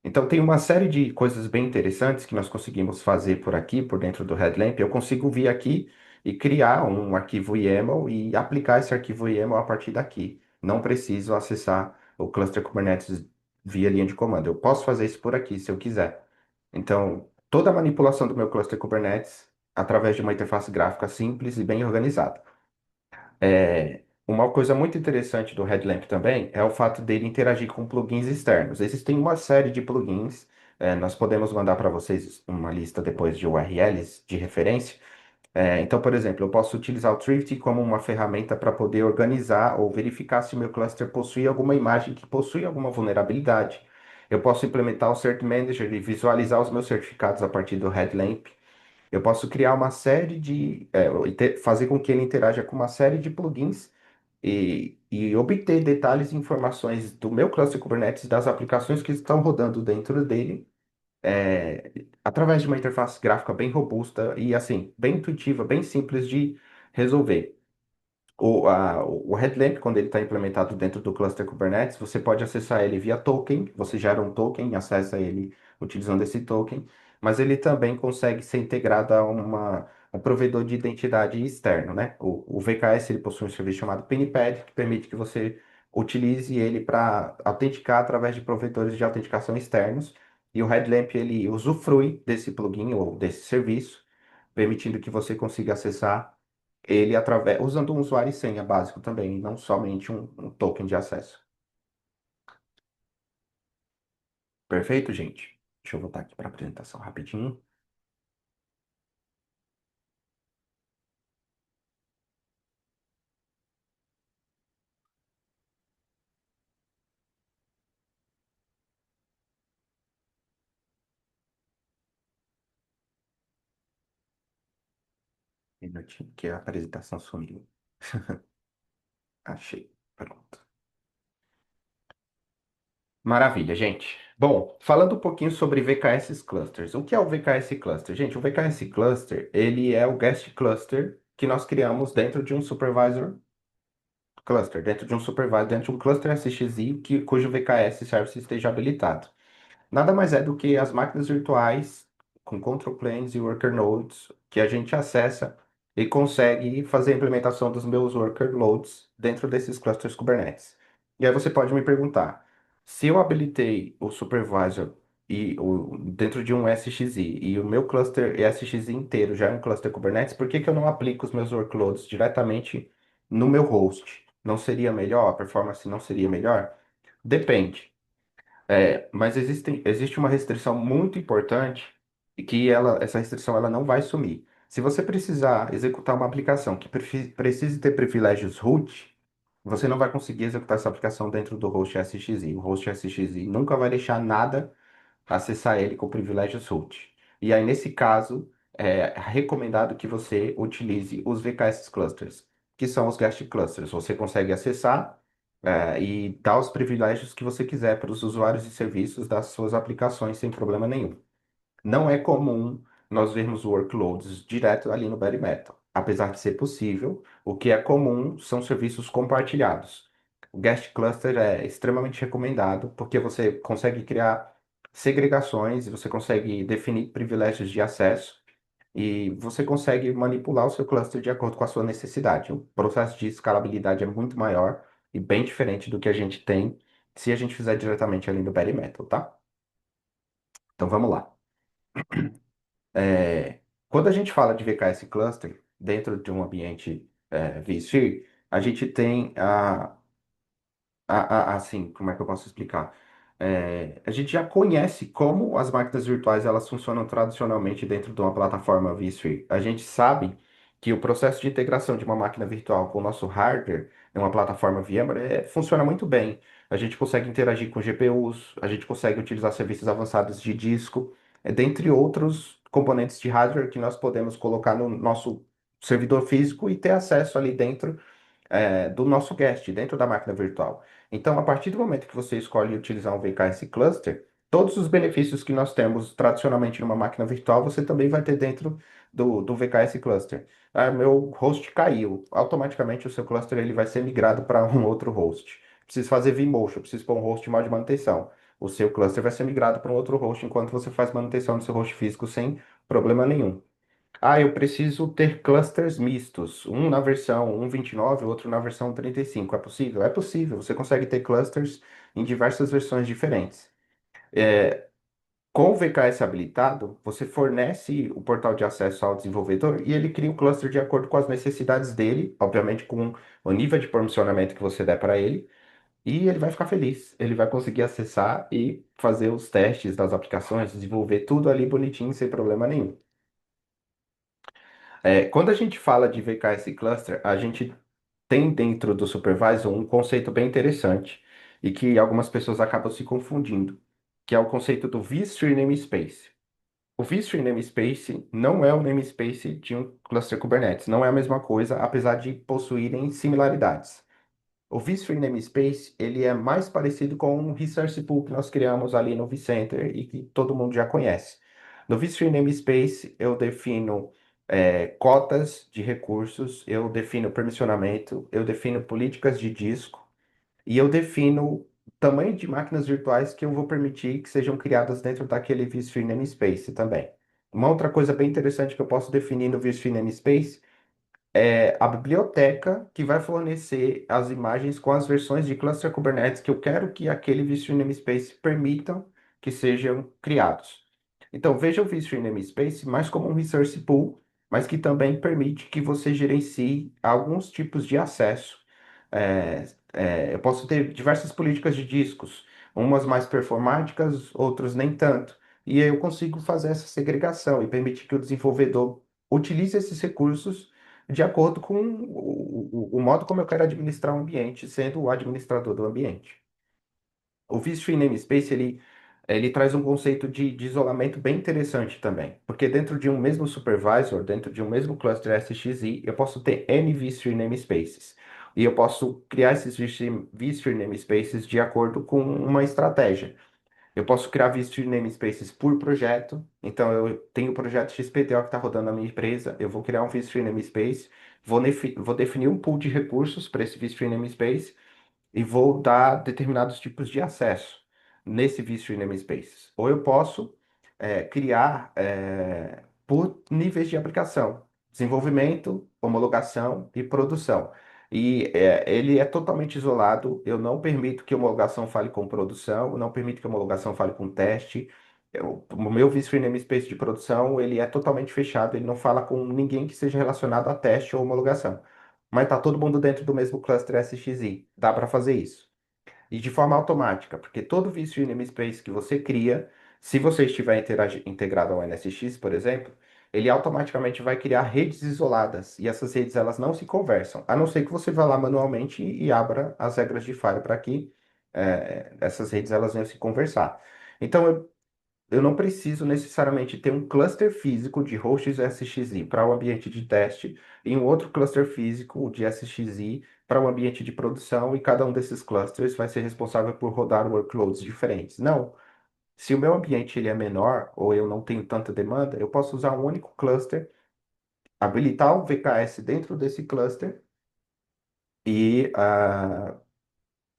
Então, tem uma série de coisas bem interessantes que nós conseguimos fazer por aqui, por dentro do Headlamp. Eu consigo vir aqui e criar um arquivo YAML e aplicar esse arquivo YAML a partir daqui. Não preciso acessar o cluster Kubernetes via linha de comando. Eu posso fazer isso por aqui, se eu quiser. Então, toda a manipulação do meu cluster Kubernetes através de uma interface gráfica simples e bem organizada. Uma coisa muito interessante do Headlamp também é o fato dele interagir com plugins externos. Existem uma série de plugins, nós podemos mandar para vocês uma lista depois de URLs de referência. Então, por exemplo, eu posso utilizar o Thrift como uma ferramenta para poder organizar ou verificar se o meu cluster possui alguma imagem que possui alguma vulnerabilidade. Eu posso implementar o Cert Manager e visualizar os meus certificados a partir do Headlamp. Eu posso criar uma série fazer com que ele interaja com uma série de plugins e obter detalhes e informações do meu cluster Kubernetes, das aplicações que estão rodando dentro dele, através de uma interface gráfica bem robusta e, assim, bem intuitiva, bem simples de resolver. O Headlamp, quando ele está implementado dentro do cluster Kubernetes, você pode acessar ele via token, você gera um token, acessa ele utilizando esse token, mas ele também consegue ser integrado a um provedor de identidade externo, né? O VKS ele possui um serviço chamado PinPad, que permite que você utilize ele para autenticar através de provedores de autenticação externos, e o Headlamp ele usufrui desse plugin ou desse serviço, permitindo que você consiga acessar ele através, usando um usuário e senha básico também, não somente um token de acesso. Perfeito, gente? Deixa eu voltar aqui para a apresentação rapidinho. Um minutinho que a apresentação sumiu. Achei. Pronto. Maravilha, gente. Bom, falando um pouquinho sobre VKS Clusters. O que é o VKS Cluster? Gente, o VKS Cluster, ele é o guest cluster que nós criamos dentro de um supervisor cluster, dentro de um supervisor, dentro de um cluster SXI cujo VKS service esteja habilitado. Nada mais é do que as máquinas virtuais com control planes e worker nodes que a gente acessa e consegue fazer a implementação dos meus worker loads dentro desses clusters Kubernetes. E aí você pode me perguntar, se eu habilitei o supervisor dentro de um SXI e o meu cluster SXI inteiro já é um cluster Kubernetes, por que que eu não aplico os meus workloads diretamente no meu host? Não seria melhor? A performance não seria melhor? Depende. Mas existe uma restrição muito importante e que essa restrição ela não vai sumir. Se você precisar executar uma aplicação que precise ter privilégios root, você não vai conseguir executar essa aplicação dentro do host SXI. O host SXI nunca vai deixar nada acessar ele com privilégios root. E aí, nesse caso, é recomendado que você utilize os VKS clusters, que são os guest clusters. Você consegue acessar, e dar os privilégios que você quiser para os usuários e serviços das suas aplicações sem problema nenhum. Não é comum nós vermos workloads direto ali no bare metal. Apesar de ser possível, o que é comum são serviços compartilhados. O guest cluster é extremamente recomendado porque você consegue criar segregações, você consegue definir privilégios de acesso e você consegue manipular o seu cluster de acordo com a sua necessidade. O processo de escalabilidade é muito maior e bem diferente do que a gente tem se a gente fizer diretamente ali no bare metal, tá? Então vamos lá. Quando a gente fala de VKS cluster dentro de um ambiente vSphere, a gente tem assim, como é que eu posso explicar? A gente já conhece como as máquinas virtuais elas funcionam tradicionalmente dentro de uma plataforma vSphere. A gente sabe que o processo de integração de uma máquina virtual com o nosso hardware em uma plataforma VMware funciona muito bem. A gente consegue interagir com GPUs, a gente consegue utilizar serviços avançados de disco, dentre outros componentes de hardware que nós podemos colocar no nosso servidor físico e ter acesso ali dentro do nosso guest, dentro da máquina virtual. Então, a partir do momento que você escolhe utilizar um VKS Cluster, todos os benefícios que nós temos tradicionalmente numa máquina virtual, você também vai ter dentro do VKS Cluster. Ah, meu host caiu. Automaticamente o seu cluster ele vai ser migrado para um outro host. Preciso fazer vMotion, preciso pôr um host mal de manutenção. O seu cluster vai ser migrado para um outro host enquanto você faz manutenção do seu host físico sem problema nenhum. Ah, eu preciso ter clusters mistos, um na versão 1.29, outro na versão 35. É possível? É possível. Você consegue ter clusters em diversas versões diferentes. É, com o VKS habilitado, você fornece o portal de acesso ao desenvolvedor e ele cria o cluster de acordo com as necessidades dele, obviamente com o nível de permissionamento que você der para ele, e ele vai ficar feliz. Ele vai conseguir acessar e fazer os testes das aplicações, desenvolver tudo ali bonitinho, sem problema nenhum. Quando a gente fala de VKS Cluster, a gente tem dentro do supervisor um conceito bem interessante e que algumas pessoas acabam se confundindo, que é o conceito do vSphere Namespace. O vSphere Namespace não é o namespace de um cluster Kubernetes, não é a mesma coisa, apesar de possuírem similaridades. O vSphere Namespace, ele é mais parecido com um resource pool que nós criamos ali no vCenter e que todo mundo já conhece. No vSphere Namespace, eu defino cotas de recursos, eu defino permissionamento, eu defino políticas de disco e eu defino tamanho de máquinas virtuais que eu vou permitir que sejam criadas dentro daquele vSphere namespace também. Uma outra coisa bem interessante que eu posso definir no vSphere namespace é a biblioteca que vai fornecer as imagens com as versões de cluster Kubernetes que eu quero que aquele vSphere namespace permitam que sejam criados. Então, veja o vSphere namespace mais como um resource pool, mas que também permite que você gerencie alguns tipos de acesso. Eu posso ter diversas políticas de discos, umas mais performáticas, outras nem tanto. E aí eu consigo fazer essa segregação e permitir que o desenvolvedor utilize esses recursos de acordo com o modo como eu quero administrar o ambiente, sendo o administrador do ambiente. O vSphere Namespace, ele traz um conceito de isolamento bem interessante também, porque dentro de um mesmo supervisor, dentro de um mesmo cluster SXI, eu posso ter N vSphere Namespaces. E eu posso criar esses vSphere Namespaces de acordo com uma estratégia. Eu posso criar vSphere namespaces por projeto. Então, eu tenho o projeto XPTO que está rodando na minha empresa. Eu vou criar um vSphere namespace, vou definir um pool de recursos para esse vSphere namespace e vou dar determinados tipos de acesso nesse vSphere namespaces. Ou eu posso criar por níveis de aplicação, desenvolvimento, homologação e produção. E ele é totalmente isolado. Eu não permito que a homologação fale com produção, eu não permito que a homologação fale com teste. O meu vSphere namespace de produção, ele é totalmente fechado, ele não fala com ninguém que seja relacionado a teste ou homologação. Mas tá todo mundo dentro do mesmo cluster SXI. Dá para fazer isso. E de forma automática, porque todo vSphere namespace que você cria, se você estiver integrado ao NSX, por exemplo, ele automaticamente vai criar redes isoladas. E essas redes elas não se conversam, a não ser que você vá lá manualmente e abra as regras de Fire para que essas redes elas venham se conversar. Então, eu não preciso necessariamente ter um cluster físico de hosts SXI para o ambiente de teste e um outro cluster físico de SXI para o ambiente de produção, e cada um desses clusters vai ser responsável por rodar workloads diferentes. Não. Se o meu ambiente ele é menor ou eu não tenho tanta demanda, eu posso usar um único cluster, habilitar o VKS dentro desse cluster e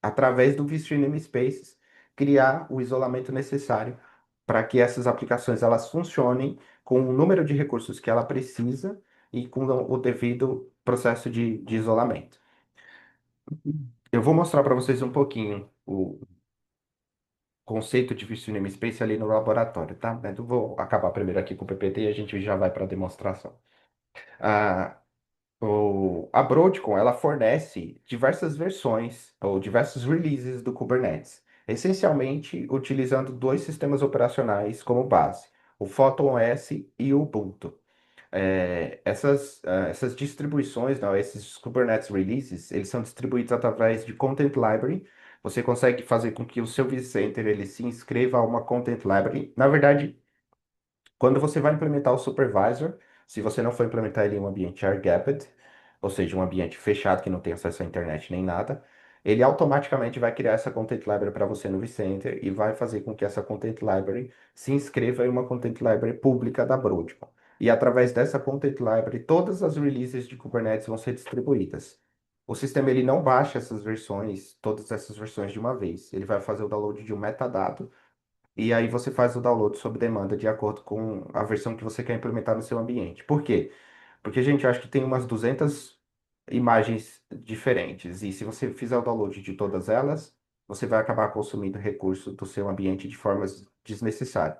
através do vSphere namespaces, criar o isolamento necessário para que essas aplicações elas funcionem com o número de recursos que ela precisa e com o devido processo de isolamento. Eu vou mostrar para vocês um pouquinho o conceito de vSphere namespace ali no laboratório, tá? Eu vou acabar primeiro aqui com o PPT e a gente já vai para a demonstração. Ah, a Broadcom, ela fornece diversas versões ou diversos releases do Kubernetes, essencialmente utilizando dois sistemas operacionais como base, o PhotonOS e o Ubuntu. Essas distribuições, não, esses Kubernetes releases, eles são distribuídos através de Content Library. Você consegue fazer com que o seu vCenter ele se inscreva a uma Content Library. Na verdade, quando você vai implementar o supervisor, se você não for implementar ele em um ambiente air-gapped, ou seja, um ambiente fechado que não tem acesso à internet nem nada, ele automaticamente vai criar essa Content Library para você no vCenter e vai fazer com que essa Content Library se inscreva em uma Content Library pública da Broadcom. E através dessa Content Library, todas as releases de Kubernetes vão ser distribuídas. O sistema ele não baixa essas versões, todas essas versões de uma vez. Ele vai fazer o download de um metadado e aí você faz o download sob demanda de acordo com a versão que você quer implementar no seu ambiente. Por quê? Porque, gente, eu acho que tem umas 200 imagens diferentes. E se você fizer o download de todas elas, você vai acabar consumindo recurso do seu ambiente de formas desnecessárias.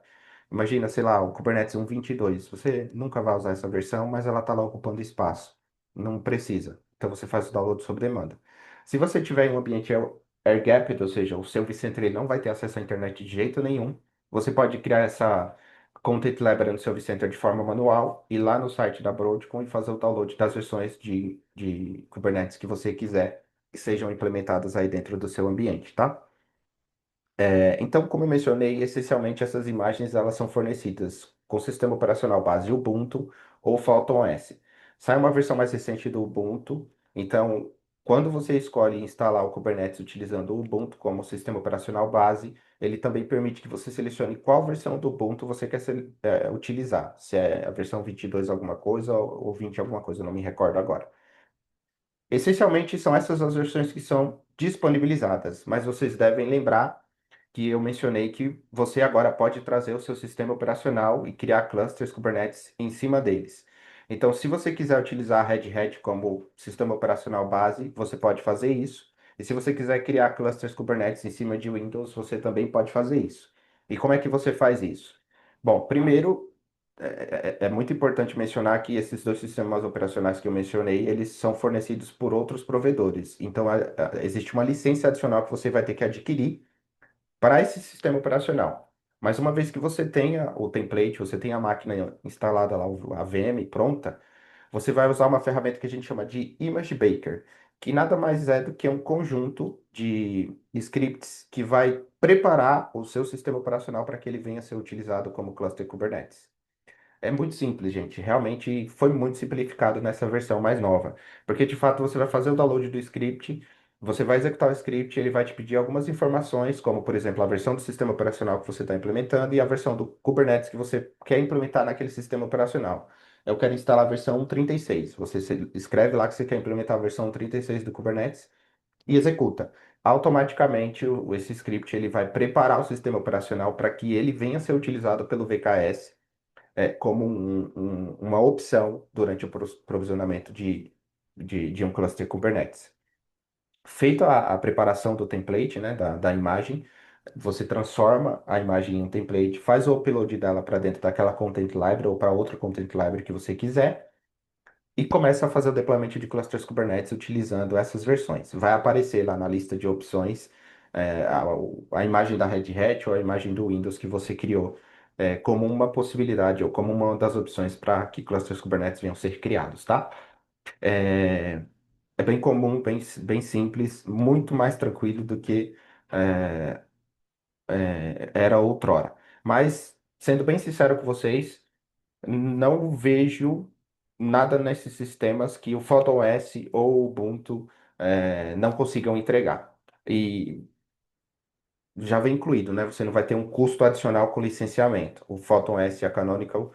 Imagina, sei lá, o Kubernetes 1.22. Você nunca vai usar essa versão, mas ela está lá ocupando espaço. Não precisa. Então você faz o download sob demanda. Se você tiver em um ambiente air-gapped, ou seja, o seu vCenter ele não vai ter acesso à internet de jeito nenhum, você pode criar essa Content Library no seu vCenter de forma manual, ir lá no site da Broadcom e fazer o download das versões de Kubernetes que você quiser que sejam implementadas aí dentro do seu ambiente, tá? Então, como eu mencionei, essencialmente essas imagens elas são fornecidas com o sistema operacional base Ubuntu ou PhotonOS. Sai uma versão mais recente do Ubuntu, então quando você escolhe instalar o Kubernetes utilizando o Ubuntu como sistema operacional base, ele também permite que você selecione qual versão do Ubuntu você quer utilizar, se é a versão 22 alguma coisa ou 20 alguma coisa, eu não me recordo agora. Essencialmente, são essas as versões que são disponibilizadas, mas vocês devem lembrar que eu mencionei que você agora pode trazer o seu sistema operacional e criar clusters Kubernetes em cima deles. Então, se você quiser utilizar a Red Hat como sistema operacional base, você pode fazer isso. E se você quiser criar clusters Kubernetes em cima de Windows, você também pode fazer isso. E como é que você faz isso? Bom, primeiro, é muito importante mencionar que esses dois sistemas operacionais que eu mencionei, eles são fornecidos por outros provedores. Então, existe uma licença adicional que você vai ter que adquirir para esse sistema operacional. Mas uma vez que você tenha o template, você tem a máquina instalada lá, a VM pronta, você vai usar uma ferramenta que a gente chama de Image Baker, que nada mais é do que um conjunto de scripts que vai preparar o seu sistema operacional para que ele venha a ser utilizado como cluster Kubernetes. É muito simples, gente. Realmente foi muito simplificado nessa versão mais nova. Porque de fato você vai fazer o download do script, você vai executar o script, ele vai te pedir algumas informações, como por exemplo a versão do sistema operacional que você está implementando e a versão do Kubernetes que você quer implementar naquele sistema operacional. Eu quero instalar a versão 1.36. Você escreve lá que você quer implementar a versão 1.36 do Kubernetes e executa. Automaticamente, esse script ele vai preparar o sistema operacional para que ele venha a ser utilizado pelo VKS como uma opção durante o provisionamento de um cluster Kubernetes. Feita a preparação do template, né, da imagem, você transforma a imagem em um template, faz o upload dela para dentro daquela content library ou para outra content library que você quiser e começa a fazer o deploymento de clusters Kubernetes utilizando essas versões. Vai aparecer lá na lista de opções a imagem da Red Hat ou a imagem do Windows que você criou como uma possibilidade ou como uma das opções para que clusters Kubernetes venham a ser criados, tá? É, é bem comum, bem simples, muito mais tranquilo do que é, era outrora. Mas, sendo bem sincero com vocês, não vejo nada nesses sistemas que o PhotonOS ou o Ubuntu não consigam entregar. E já vem incluído, né? Você não vai ter um custo adicional com licenciamento. O PhotonOS e a Canonical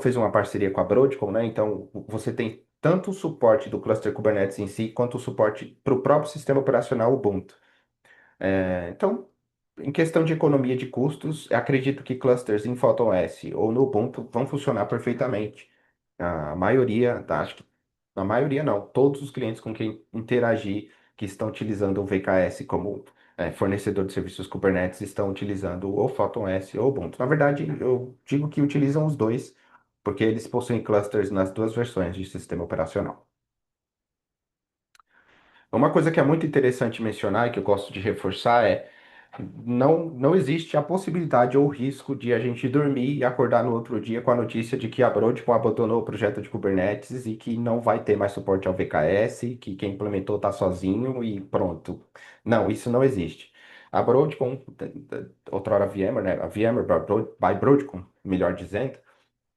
fez uma parceria com a Broadcom, né? Então você tem tanto o suporte do cluster Kubernetes em si, quanto o suporte para o próprio sistema operacional Ubuntu. Então, em questão de economia de custos, eu acredito que clusters em PhotonOS ou no Ubuntu vão funcionar perfeitamente. A maioria, tá, acho que a maioria não, todos os clientes com quem interagir que estão utilizando o VKS como fornecedor de serviços Kubernetes estão utilizando ou PhotonOS ou Ubuntu. Na verdade, eu digo que utilizam os dois, porque eles possuem clusters nas duas versões de sistema operacional. Uma coisa que é muito interessante mencionar e que eu gosto de reforçar é não existe a possibilidade ou risco de a gente dormir e acordar no outro dia com a notícia de que a Broadcom abandonou o projeto de Kubernetes e que não vai ter mais suporte ao VKS, que quem implementou está sozinho e pronto. Não, isso não existe. A Broadcom, outrora VMware, né? A VMware by Broadcom, melhor dizendo,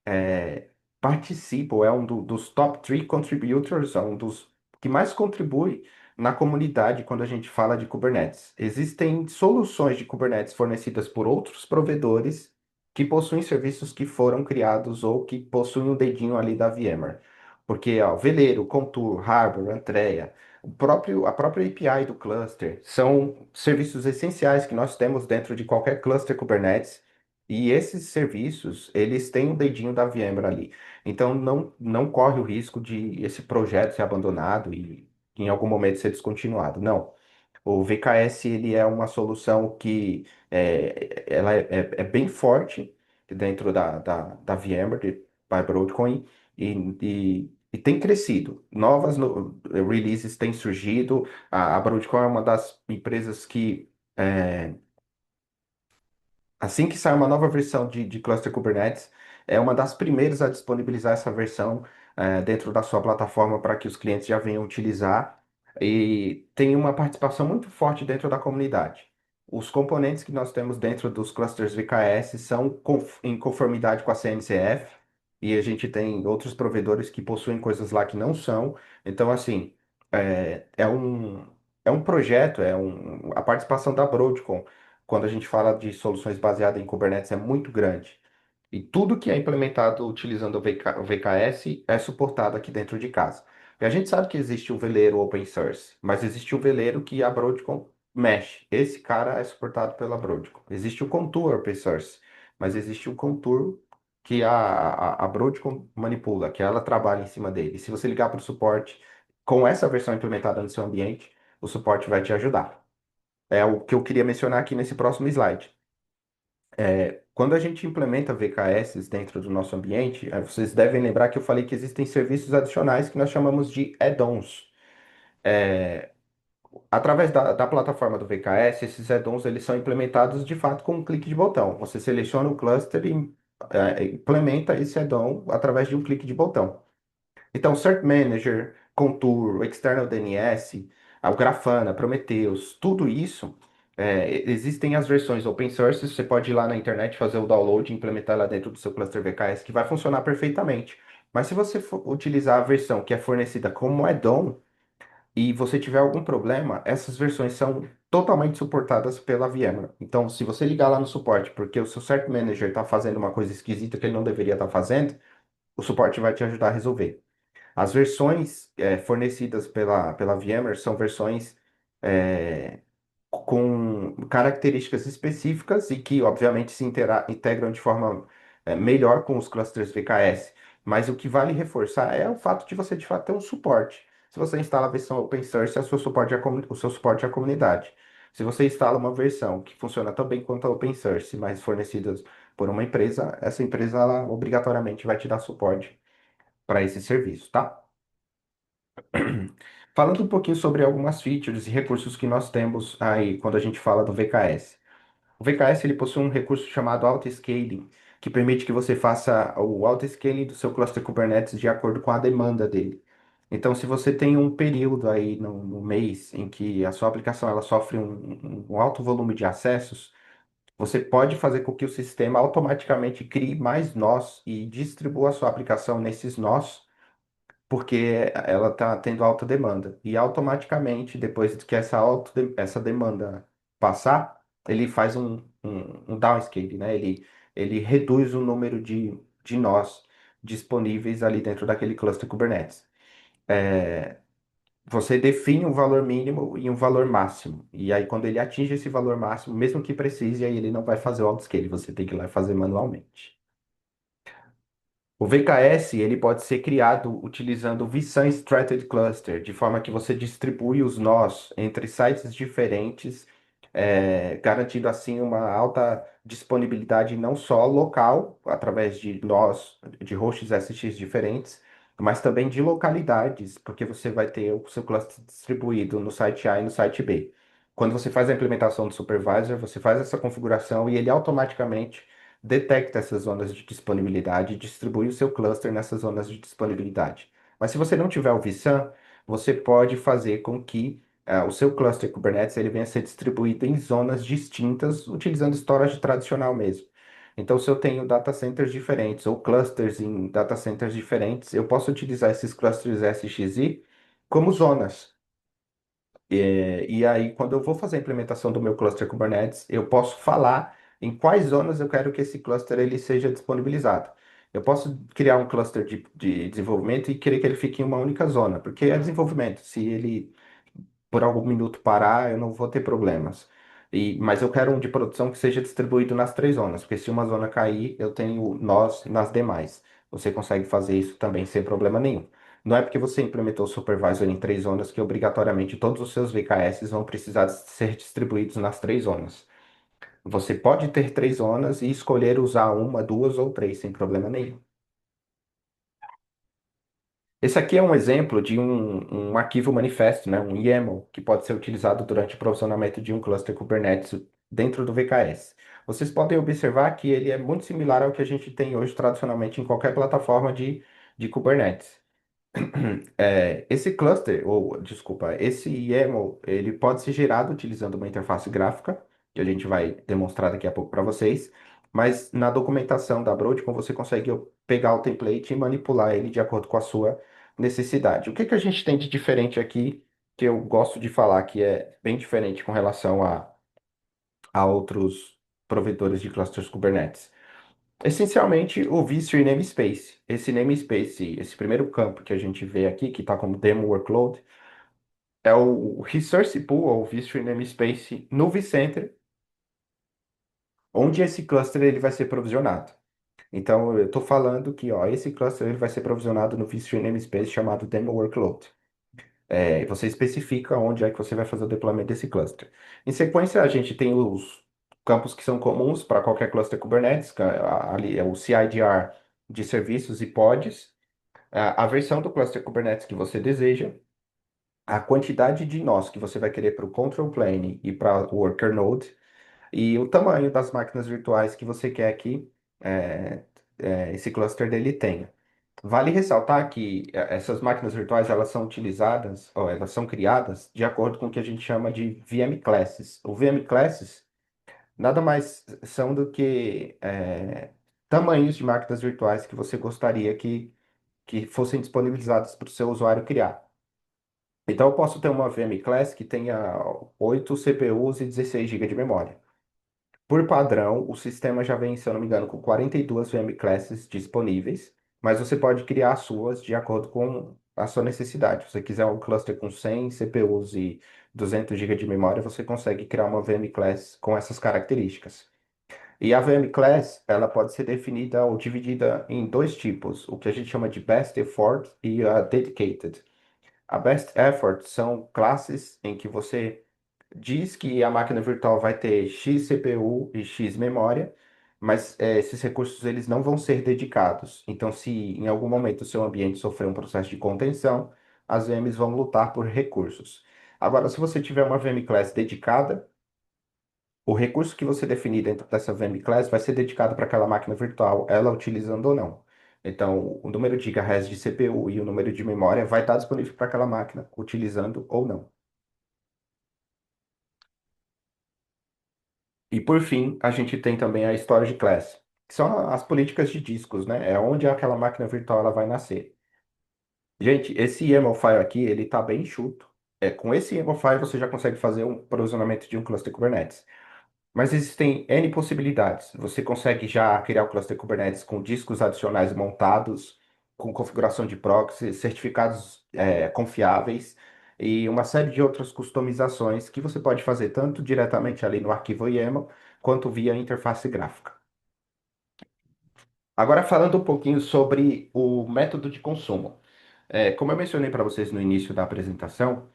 é, participa, ou é dos top three contributors, é um dos que mais contribui na comunidade quando a gente fala de Kubernetes. Existem soluções de Kubernetes fornecidas por outros provedores que possuem serviços que foram criados ou que possuem o dedinho ali da VMware. Porque, ó, Veleiro, Contour, Harbor, Andrea, a própria API do cluster são serviços essenciais que nós temos dentro de qualquer cluster Kubernetes e esses serviços, eles têm o dedinho da VMware ali. Então, não corre o risco de esse projeto ser abandonado e em algum momento ser descontinuado. Não. O VKS, ele é uma solução que ela é bem forte dentro da VMware, by Broadcom, e tem crescido. Releases têm surgido. A Broadcom é uma das empresas que assim que sai uma nova versão de Cluster Kubernetes, é uma das primeiras a disponibilizar essa versão dentro da sua plataforma para que os clientes já venham utilizar e tem uma participação muito forte dentro da comunidade. Os componentes que nós temos dentro dos clusters VKS são em conformidade com a CNCF e a gente tem outros provedores que possuem coisas lá que não são. Então, assim, é um projeto, a participação da Broadcom quando a gente fala de soluções baseadas em Kubernetes, é muito grande. E tudo que é implementado utilizando o VKS é suportado aqui dentro de casa. E a gente sabe que existe o veleiro open source, mas existe o veleiro que a Broadcom mexe. Esse cara é suportado pela Broadcom. Existe o Contour open source, mas existe o Contour que a Broadcom manipula, que ela trabalha em cima dele. E se você ligar para o suporte com essa versão implementada no seu ambiente, o suporte vai te ajudar. É o que eu queria mencionar aqui nesse próximo slide. Quando a gente implementa VKS dentro do nosso ambiente, vocês devem lembrar que eu falei que existem serviços adicionais que nós chamamos de add-ons. Através da plataforma do VKS, esses add-ons eles são implementados de fato com um clique de botão. Você seleciona o cluster e implementa esse add-on através de um clique de botão. Então, Cert Manager, Contour, External DNS, o Grafana, Prometheus, tudo isso, existem as versões open source, você pode ir lá na internet fazer o download e implementar lá dentro do seu cluster VKS, que vai funcionar perfeitamente. Mas se você for utilizar a versão que é fornecida como add-on e você tiver algum problema, essas versões são totalmente suportadas pela VMware. Então, se você ligar lá no suporte porque o seu Cert Manager está fazendo uma coisa esquisita que ele não deveria estar fazendo, o suporte vai te ajudar a resolver. As versões fornecidas pela VMware são versões é, com características específicas e que, obviamente, se integram de forma melhor com os clusters VKS. Mas o que vale reforçar é o fato de você, de fato, ter um suporte. Se você instala a versão open source, o seu suporte é a comunidade. Se você instala uma versão que funciona tão bem quanto a open source, mas fornecida por uma empresa, essa empresa ela, obrigatoriamente vai te dar suporte para esse serviço, tá? Falando um pouquinho sobre algumas features e recursos que nós temos aí quando a gente fala do VKS. O VKS ele possui um recurso chamado Autoscaling, que permite que você faça o autoscaling do seu cluster Kubernetes de acordo com a demanda dele. Então, se você tem um período aí no mês em que a sua aplicação ela sofre um alto volume de acessos, você pode fazer com que o sistema automaticamente crie mais nós e distribua a sua aplicação nesses nós porque ela está tendo alta demanda. E automaticamente, depois que essa demanda passar, ele faz um downscaling, né? Ele reduz o número de nós disponíveis ali dentro daquele cluster Kubernetes. É, Você define um valor mínimo e um valor máximo. E aí, quando ele atinge esse valor máximo, mesmo que precise, aí ele não vai fazer o autoscaling, você tem que ir lá e fazer manualmente. O VKS ele pode ser criado utilizando o vSAN Strategy Cluster, de forma que você distribui os nós entre sites diferentes, garantindo assim uma alta disponibilidade não só local, através de nós, de hosts SX diferentes, mas também de localidades, porque você vai ter o seu cluster distribuído no site A e no site B. Quando você faz a implementação do supervisor, você faz essa configuração e ele automaticamente detecta essas zonas de disponibilidade e distribui o seu cluster nessas zonas de disponibilidade. Mas se você não tiver o vSAN, você pode fazer com que o seu cluster Kubernetes ele venha a ser distribuído em zonas distintas, utilizando storage tradicional mesmo. Então, se eu tenho data centers diferentes ou clusters em data centers diferentes, eu posso utilizar esses clusters SXI como zonas. E aí, quando eu vou fazer a implementação do meu cluster Kubernetes, eu posso falar em quais zonas eu quero que esse cluster ele seja disponibilizado. Eu posso criar um cluster de desenvolvimento e querer que ele fique em uma única zona, porque é desenvolvimento. Se ele por algum minuto parar, eu não vou ter problemas. Mas eu quero um de produção que seja distribuído nas três zonas, porque se uma zona cair, eu tenho nós nas demais. Você consegue fazer isso também sem problema nenhum. Não é porque você implementou o supervisor em três zonas que obrigatoriamente todos os seus VKS vão precisar ser distribuídos nas três zonas. Você pode ter três zonas e escolher usar uma, duas ou três sem problema nenhum. Esse aqui é um exemplo de um arquivo manifesto, né, um YAML, que pode ser utilizado durante o provisionamento de um cluster Kubernetes dentro do VKS. Vocês podem observar que ele é muito similar ao que a gente tem hoje tradicionalmente em qualquer plataforma de Kubernetes. Esse cluster, ou desculpa, esse YAML, ele pode ser gerado utilizando uma interface gráfica, que a gente vai demonstrar daqui a pouco para vocês, mas na documentação da Broadcom você consegue pegar o template e manipular ele de acordo com a sua necessidade. O que que a gente tem de diferente aqui, que eu gosto de falar que é bem diferente com relação a outros provedores de clusters Kubernetes? Essencialmente, o vSphere namespace. Esse namespace, esse primeiro campo que a gente vê aqui, que está como demo workload, é o resource pool, ou vSphere namespace, no vCenter, onde esse cluster ele vai ser provisionado. Então, eu estou falando que ó, esse cluster ele vai ser provisionado no vSphere namespace chamado demo workload. Você especifica onde é que você vai fazer o deploymento desse cluster. Em sequência, a gente tem os campos que são comuns para qualquer cluster Kubernetes, ali é o CIDR de serviços e pods, a versão do cluster Kubernetes que você deseja, a quantidade de nós que você vai querer para o control plane e para o worker node, e o tamanho das máquinas virtuais que você quer que é, esse cluster dele tenha. Vale ressaltar que essas máquinas virtuais elas são utilizadas, ou elas são criadas de acordo com o que a gente chama de VM classes. O VM classes nada mais são do que tamanhos de máquinas virtuais que você gostaria que fossem disponibilizadas para o seu usuário criar. Então, eu posso ter uma VM class que tenha 8 CPUs e 16 GB de memória. Por padrão, o sistema já vem, se eu não me engano, com 42 VM classes disponíveis, mas você pode criar as suas de acordo com a sua necessidade. Se você quiser um cluster com 100 CPUs e 200 GB de memória, você consegue criar uma VM class com essas características. E a VM class, ela pode ser definida ou dividida em dois tipos, o que a gente chama de best effort e a dedicated. A best effort são classes em que você diz que a máquina virtual vai ter X CPU e X memória, mas esses recursos eles não vão ser dedicados. Então, se em algum momento o seu ambiente sofrer um processo de contenção, as VMs vão lutar por recursos. Agora, se você tiver uma VM class dedicada, o recurso que você definir dentro dessa VM class vai ser dedicado para aquela máquina virtual, ela utilizando ou não. Então, o número de gigahertz de CPU e o número de memória vai estar disponível para aquela máquina, utilizando ou não. E por fim, a gente tem também a storage class, que são as políticas de discos, né? É onde aquela máquina virtual ela vai nascer. Gente, esse YAML file aqui, ele tá bem enxuto. Com esse YAML file você já consegue fazer um provisionamento de um cluster Kubernetes. Mas existem N possibilidades. Você consegue já criar o cluster Kubernetes com discos adicionais montados, com configuração de proxy, certificados confiáveis e uma série de outras customizações que você pode fazer tanto diretamente ali no arquivo YAML, quanto via interface gráfica. Agora falando um pouquinho sobre o método de consumo. Como eu mencionei para vocês no início da apresentação,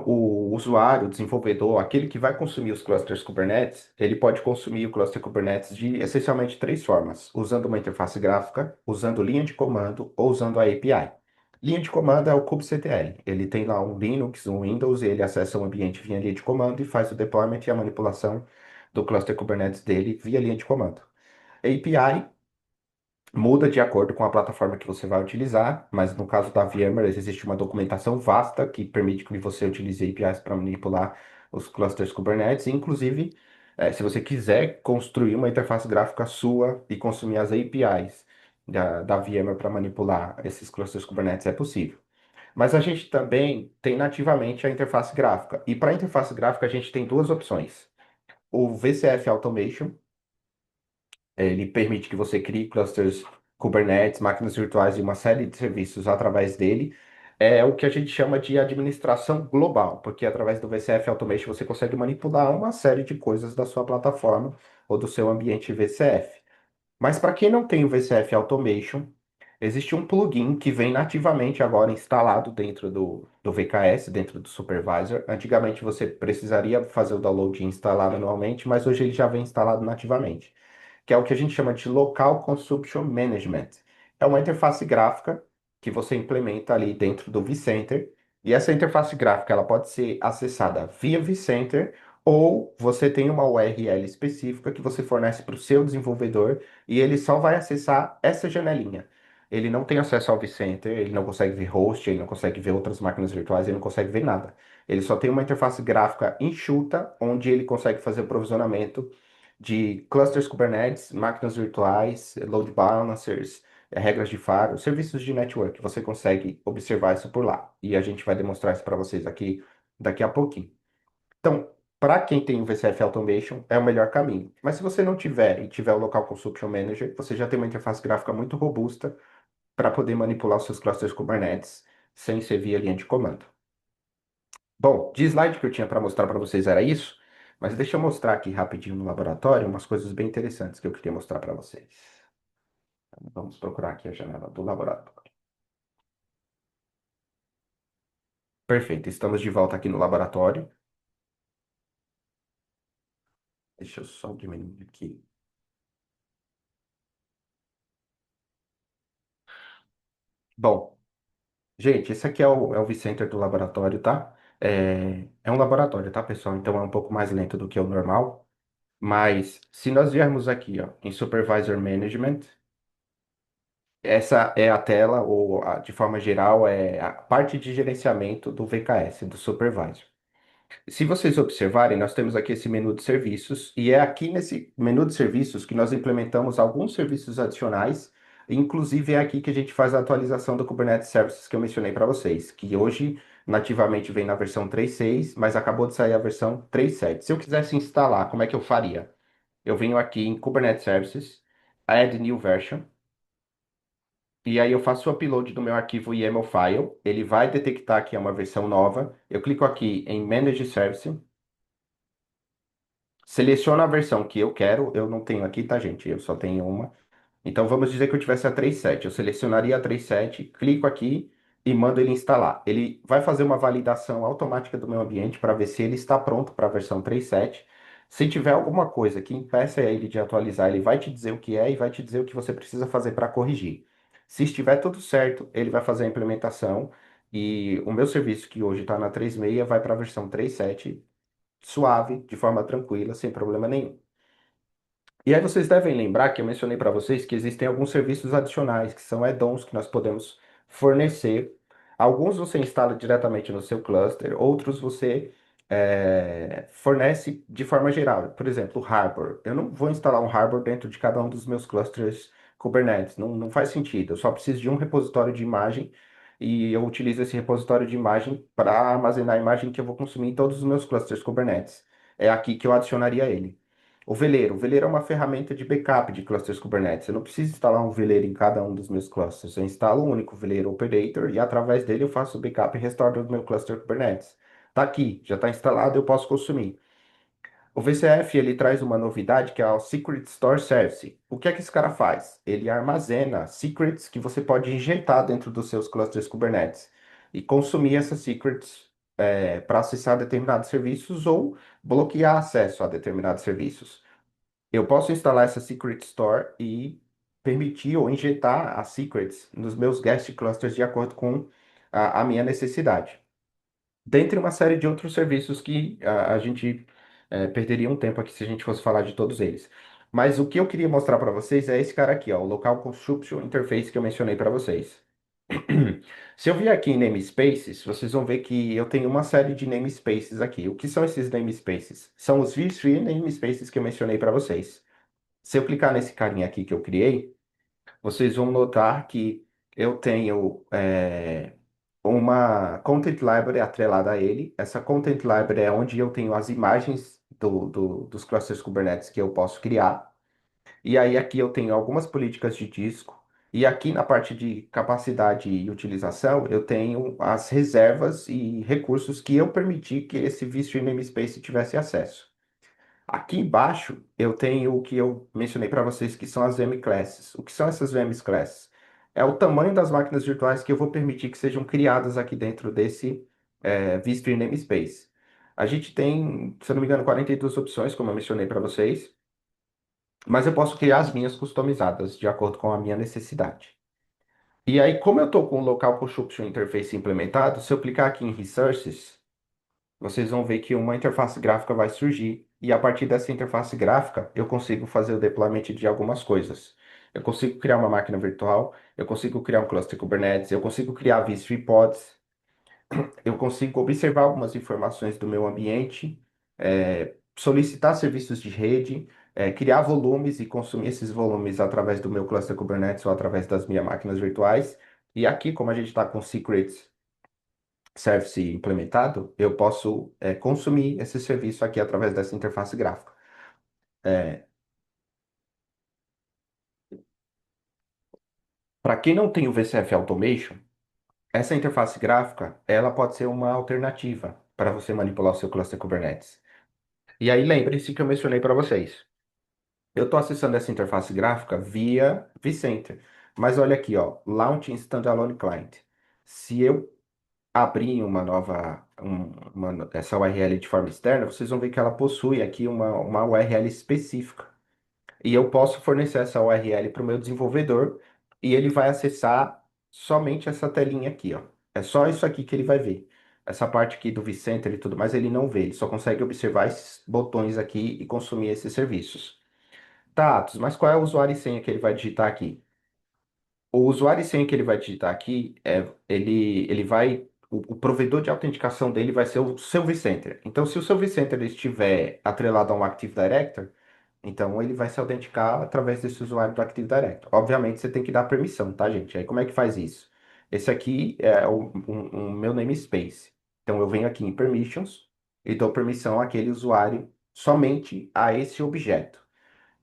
o usuário, o desenvolvedor, aquele que vai consumir os clusters Kubernetes, ele pode consumir o cluster Kubernetes de essencialmente três formas: usando uma interface gráfica, usando linha de comando ou usando a API. Linha de comando é o kubectl. Ele tem lá um Linux, um Windows, e ele acessa o ambiente via linha de comando e faz o deployment e a manipulação do cluster Kubernetes dele via linha de comando. API muda de acordo com a plataforma que você vai utilizar, mas no caso da VMware existe uma documentação vasta que permite que você utilize APIs para manipular os clusters Kubernetes, e, inclusive, se você quiser construir uma interface gráfica sua e consumir as APIs da VMware para manipular esses clusters Kubernetes, é possível. Mas a gente também tem nativamente a interface gráfica. E para a interface gráfica a gente tem duas opções. O VCF Automation, ele permite que você crie clusters Kubernetes, máquinas virtuais e uma série de serviços através dele. É o que a gente chama de administração global, porque através do VCF Automation você consegue manipular uma série de coisas da sua plataforma ou do seu ambiente VCF. Mas para quem não tem o VCF Automation, existe um plugin que vem nativamente agora instalado dentro do VKS, dentro do Supervisor. Antigamente você precisaria fazer o download e instalar manualmente, mas hoje ele já vem instalado nativamente, que é o que a gente chama de Local Consumption Management. É uma interface gráfica que você implementa ali dentro do vCenter, e essa interface gráfica ela pode ser acessada via vCenter, ou você tem uma URL específica que você fornece para o seu desenvolvedor e ele só vai acessar essa janelinha. Ele não tem acesso ao vCenter, ele não consegue ver host, ele não consegue ver outras máquinas virtuais, ele não consegue ver nada. Ele só tem uma interface gráfica enxuta, onde ele consegue fazer o provisionamento de clusters Kubernetes, máquinas virtuais, load balancers, regras de faro, serviços de network. Você consegue observar isso por lá. E a gente vai demonstrar isso para vocês aqui daqui a pouquinho. Então, Para quem tem o VCF Automation, é o melhor caminho. Mas se você não tiver e tiver o Local Consumption Manager, você já tem uma interface gráfica muito robusta para poder manipular os seus clusters Kubernetes sem ser via linha de comando. Bom, de slide que eu tinha para mostrar para vocês era isso, mas deixa eu mostrar aqui rapidinho no laboratório umas coisas bem interessantes que eu queria mostrar para vocês. Vamos procurar aqui a janela do laboratório. Perfeito, estamos de volta aqui no laboratório. Deixa eu só diminuir aqui. Bom, gente, esse aqui é o vCenter do laboratório, tá? É um laboratório, tá, pessoal? Então é um pouco mais lento do que o normal. Mas se nós viermos aqui, ó, em Supervisor Management, essa é a tela, ou de forma geral, é a parte de gerenciamento do VKS, do Supervisor. Se vocês observarem, nós temos aqui esse menu de serviços, e é aqui nesse menu de serviços que nós implementamos alguns serviços adicionais, inclusive é aqui que a gente faz a atualização do Kubernetes Services que eu mencionei para vocês, que hoje nativamente vem na versão 3.6, mas acabou de sair a versão 3.7. Se eu quisesse instalar, como é que eu faria? Eu venho aqui em Kubernetes Services, Add New Version, e aí eu faço o upload do meu arquivo YAML file, ele vai detectar que é uma versão nova, eu clico aqui em Manage Service, seleciono a versão que eu quero, eu não tenho aqui, tá, gente? Eu só tenho uma. Então vamos dizer que eu tivesse a 3.7. Eu selecionaria a 3.7, clico aqui e mando ele instalar. Ele vai fazer uma validação automática do meu ambiente para ver se ele está pronto para a versão 3.7. Se tiver alguma coisa que impeça ele de atualizar, ele vai te dizer o que é e vai te dizer o que você precisa fazer para corrigir. Se estiver tudo certo, ele vai fazer a implementação e o meu serviço, que hoje está na 3.6, vai para a versão 3.7 suave, de forma tranquila, sem problema nenhum. E aí vocês devem lembrar que eu mencionei para vocês que existem alguns serviços adicionais, que são add-ons que nós podemos fornecer. Alguns você instala diretamente no seu cluster, outros você fornece de forma geral. Por exemplo, o Harbor. Eu não vou instalar um Harbor dentro de cada um dos meus clusters Kubernetes. Não, não faz sentido. Eu só preciso de um repositório de imagem e eu utilizo esse repositório de imagem para armazenar a imagem que eu vou consumir em todos os meus clusters Kubernetes. É aqui que eu adicionaria ele. O veleiro é uma ferramenta de backup de clusters Kubernetes. Eu não preciso instalar um veleiro em cada um dos meus clusters. Eu instalo um único veleiro operator e através dele eu faço o backup e restore do meu cluster Kubernetes. Tá aqui, já está instalado, eu posso consumir. O VCF ele traz uma novidade que é o Secret Store Service. O que é que esse cara faz? Ele armazena secrets que você pode injetar dentro dos seus clusters Kubernetes e consumir essas secrets para acessar determinados serviços ou bloquear acesso a determinados serviços. Eu posso instalar essa Secret Store e permitir ou injetar as secrets nos meus guest clusters de acordo com a minha necessidade. Dentre uma série de outros serviços que a gente perderia um tempo aqui se a gente fosse falar de todos eles. Mas o que eu queria mostrar para vocês é esse cara aqui, ó, o Local Consumption Interface que eu mencionei para vocês. Se eu vier aqui em namespaces, vocês vão ver que eu tenho uma série de namespaces aqui. O que são esses namespaces? São os vSphere namespaces que eu mencionei para vocês. Se eu clicar nesse carinha aqui que eu criei, vocês vão notar que eu tenho uma Content Library atrelada a ele. Essa Content Library é onde eu tenho as imagens dos clusters Kubernetes que eu posso criar. E aí aqui eu tenho algumas políticas de disco. E aqui na parte de capacidade e utilização, eu tenho as reservas e recursos que eu permiti que esse vSphere namespace tivesse acesso. Aqui embaixo eu tenho o que eu mencionei para vocês que são as VM-classes. O que são essas VM-classes? É o tamanho das máquinas virtuais que eu vou permitir que sejam criadas aqui dentro desse vSphere namespace. A gente tem, se eu não me engano, 42 opções, como eu mencionei para vocês, mas eu posso criar as minhas customizadas de acordo com a minha necessidade. E aí, como eu estou com o Local Consumption Interface implementado, se eu clicar aqui em Resources, vocês vão ver que uma interface gráfica vai surgir. E a partir dessa interface gráfica, eu consigo fazer o deployment de algumas coisas. Eu consigo criar uma máquina virtual, eu consigo criar um cluster Kubernetes, eu consigo criar vSphere pods, eu consigo observar algumas informações do meu ambiente, solicitar serviços de rede, criar volumes e consumir esses volumes através do meu cluster Kubernetes ou através das minhas máquinas virtuais. E aqui, como a gente está com secrets service implementado, eu posso consumir esse serviço aqui através dessa interface gráfica. Para quem não tem o VCF Automation, essa interface gráfica, ela pode ser uma alternativa para você manipular o seu cluster Kubernetes. E aí lembre-se que eu mencionei para vocês. Eu estou acessando essa interface gráfica via vCenter. Mas olha aqui, ó, Launch Standalone Client. Se eu abrir uma nova, essa URL de forma externa, vocês vão ver que ela possui aqui uma URL específica. E eu posso fornecer essa URL para o meu desenvolvedor e ele vai acessar somente essa telinha aqui, ó. É só isso aqui que ele vai ver. Essa parte aqui do vCenter e tudo mais, ele não vê, ele só consegue observar esses botões aqui e consumir esses serviços. Tá, Atos, mas qual é o usuário e senha que ele vai digitar aqui? O usuário e senha que ele vai digitar aqui, ele vai, o provedor de autenticação dele vai ser o seu vCenter. Então, se o seu vCenter estiver atrelado a um Active Directory, então ele vai se autenticar através desse usuário do Active Directory. Obviamente, você tem que dar permissão, tá, gente? Aí como é que faz isso? Esse aqui é o meu namespace. Então, eu venho aqui em Permissions e dou permissão àquele usuário somente a esse objeto.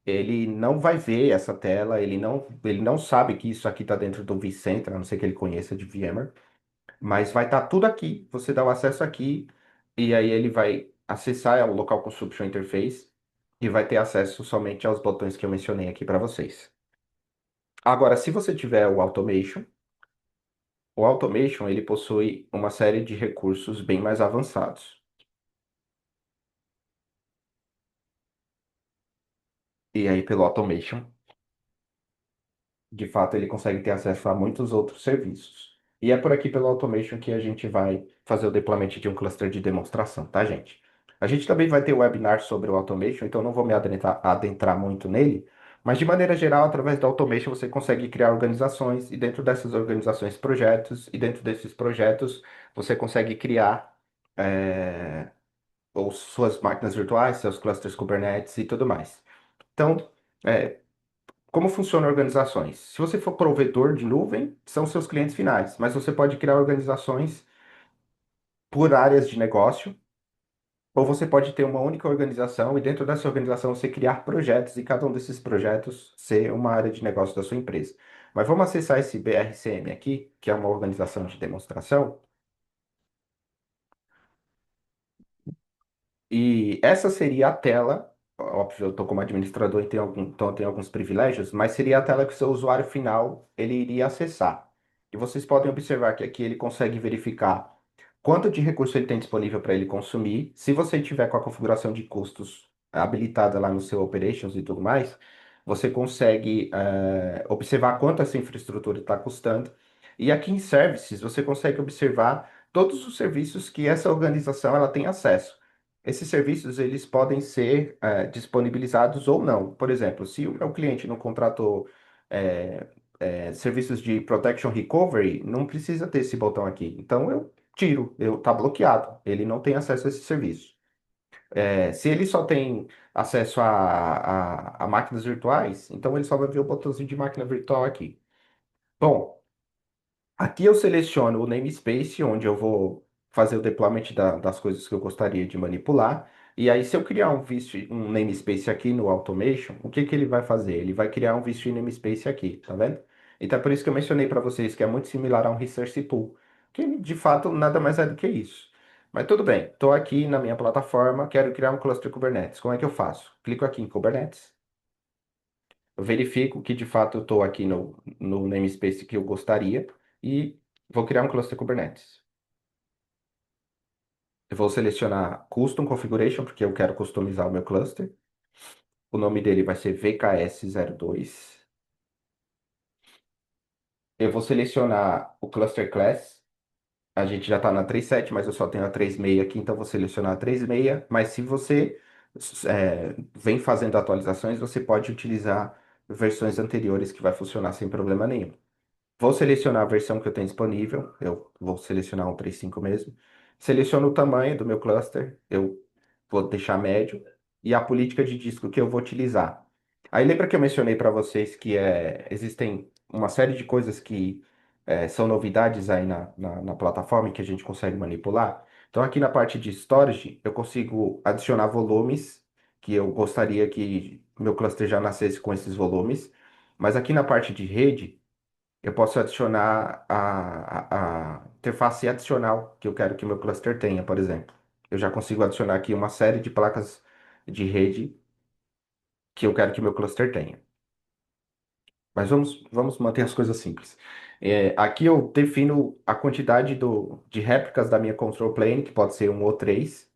Ele não vai ver essa tela, ele não sabe que isso aqui está dentro do vCenter, a não ser que ele conheça de VMware, mas vai estar tudo aqui. Você dá o acesso aqui e aí ele vai acessar o Local Consumption Interface e vai ter acesso somente aos botões que eu mencionei aqui para vocês. Agora, se você tiver o Automation ele possui uma série de recursos bem mais avançados. E aí, pelo Automation, de fato, ele consegue ter acesso a muitos outros serviços. E é por aqui pelo Automation que a gente vai fazer o deployment de um cluster de demonstração, tá, gente? A gente também vai ter webinar sobre o Automation, então não vou me adentrar muito nele, mas de maneira geral, através do Automation você consegue criar organizações e dentro dessas organizações projetos, e dentro desses projetos você consegue criar ou suas máquinas virtuais, seus clusters Kubernetes e tudo mais. Então, é, como funcionam organizações? Se você for provedor de nuvem, são seus clientes finais, mas você pode criar organizações por áreas de negócio, ou você pode ter uma única organização e dentro dessa organização você criar projetos e cada um desses projetos ser uma área de negócio da sua empresa. Mas vamos acessar esse BRCM aqui, que é uma organização de demonstração. E essa seria a tela, óbvio, eu estou como administrador e então eu tenho alguns privilégios, mas seria a tela que o seu usuário final ele iria acessar. E vocês podem observar que aqui ele consegue verificar quanto de recurso ele tem disponível para ele consumir. Se você tiver com a configuração de custos habilitada lá no seu Operations e tudo mais, você consegue observar quanto essa infraestrutura está custando. E aqui em Services, você consegue observar todos os serviços que essa organização ela tem acesso. Esses serviços eles podem ser disponibilizados ou não. Por exemplo, se o meu cliente não contratou eh, serviços de Protection Recovery, não precisa ter esse botão aqui. Então eu tiro, tá bloqueado. Ele não tem acesso a esse serviço. Se ele só tem acesso a máquinas virtuais, então ele só vai ver o botãozinho de máquina virtual aqui. Bom, aqui eu seleciono o namespace, onde eu vou fazer o deployment das coisas que eu gostaria de manipular. E aí, se eu criar um namespace aqui no Automation, o que que ele vai fazer? Ele vai criar um vist namespace aqui, tá vendo? Então, é por isso que eu mencionei para vocês que é muito similar a um Resource Pool, que de fato nada mais é do que isso. Mas tudo bem, estou aqui na minha plataforma, quero criar um cluster Kubernetes. Como é que eu faço? Clico aqui em Kubernetes. Eu verifico que de fato eu estou aqui no namespace que eu gostaria e vou criar um cluster Kubernetes. Eu vou selecionar Custom Configuration, porque eu quero customizar o meu cluster. O nome dele vai ser VKS02. Eu vou selecionar o Cluster Class. A gente já está na 3.7, mas eu só tenho a 3.6 aqui, então eu vou selecionar a 3.6. Mas se você vem fazendo atualizações, você pode utilizar versões anteriores que vai funcionar sem problema nenhum. Vou selecionar a versão que eu tenho disponível. Eu vou selecionar um 3.5 mesmo. Seleciono o tamanho do meu cluster. Eu vou deixar médio. E a política de disco que eu vou utilizar. Aí lembra que eu mencionei para vocês que existem uma série de coisas que são novidades aí na plataforma que a gente consegue manipular. Então, aqui na parte de storage, eu consigo adicionar volumes que eu gostaria que meu cluster já nascesse com esses volumes. Mas aqui na parte de rede, eu posso adicionar a interface adicional que eu quero que meu cluster tenha, por exemplo. Eu já consigo adicionar aqui uma série de placas de rede que eu quero que meu cluster tenha. Mas vamos manter as coisas simples. Aqui eu defino a quantidade de réplicas da minha control plane, que pode ser um ou três,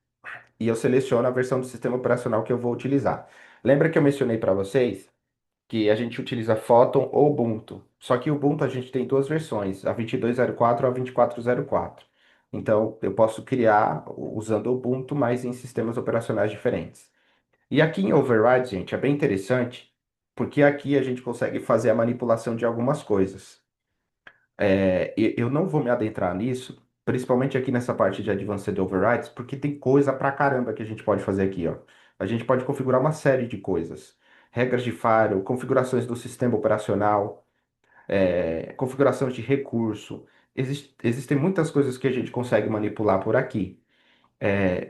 e eu seleciono a versão do sistema operacional que eu vou utilizar. Lembra que eu mencionei para vocês que a gente utiliza Photon ou Ubuntu? Só que o Ubuntu a gente tem duas versões, a 22.04 ou a 24.04. Então eu posso criar usando o Ubuntu, mas em sistemas operacionais diferentes. E aqui em Override, gente, é bem interessante, porque aqui a gente consegue fazer a manipulação de algumas coisas. E eu não vou me adentrar nisso, principalmente aqui nessa parte de Advanced Overrides, porque tem coisa pra caramba que a gente pode fazer aqui, ó. A gente pode configurar uma série de coisas. Regras de firewall, configurações do sistema operacional, configuração de recurso. Existem muitas coisas que a gente consegue manipular por aqui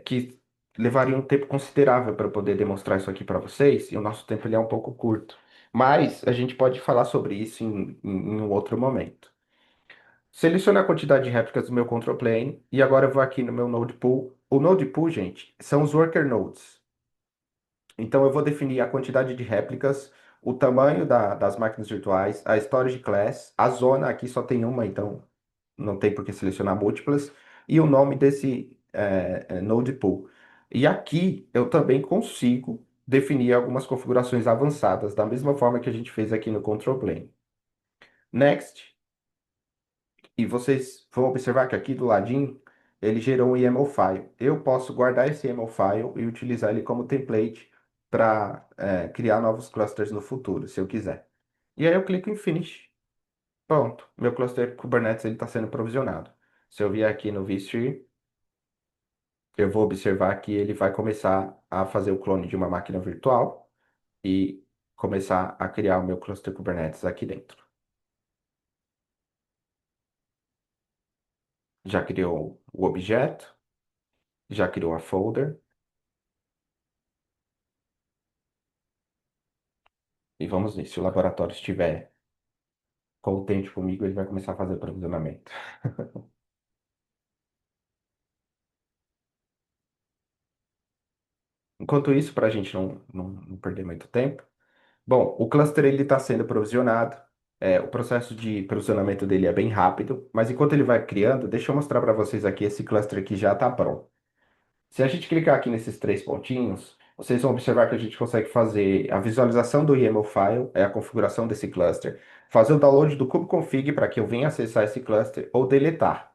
que levaria um tempo considerável para poder demonstrar isso aqui para vocês, e o nosso tempo ele é um pouco curto. Mas a gente pode falar sobre isso em um outro momento. Selecione a quantidade de réplicas do meu control plane, e agora eu vou aqui no meu node pool. O node pool, gente, são os worker nodes. Então eu vou definir a quantidade de réplicas, o tamanho das máquinas virtuais, a storage class, a zona aqui só tem uma, então não tem por que selecionar múltiplas, e o nome desse node pool. E aqui eu também consigo definir algumas configurações avançadas, da mesma forma que a gente fez aqui no control plane. Next, e vocês vão observar que aqui do ladinho ele gerou um YAML file. Eu posso guardar esse YAML file e utilizar ele como template para criar novos clusters no futuro, se eu quiser. E aí eu clico em Finish. Pronto, meu cluster Kubernetes está sendo provisionado. Se eu vier aqui no vSphere, eu vou observar que ele vai começar a fazer o clone de uma máquina virtual e começar a criar o meu cluster Kubernetes aqui dentro. Já criou o objeto, já criou a folder e vamos ver. Se o laboratório estiver contente comigo, ele vai começar a fazer o provisionamento. Enquanto isso, para a gente não perder muito tempo, bom, o cluster ele está sendo provisionado. O processo de provisionamento dele é bem rápido, mas enquanto ele vai criando, deixa eu mostrar para vocês aqui esse cluster aqui já está pronto. Se a gente clicar aqui nesses três pontinhos, vocês vão observar que a gente consegue fazer a visualização do YAML file, é a configuração desse cluster, fazer o download do kubeconfig para que eu venha acessar esse cluster ou deletar.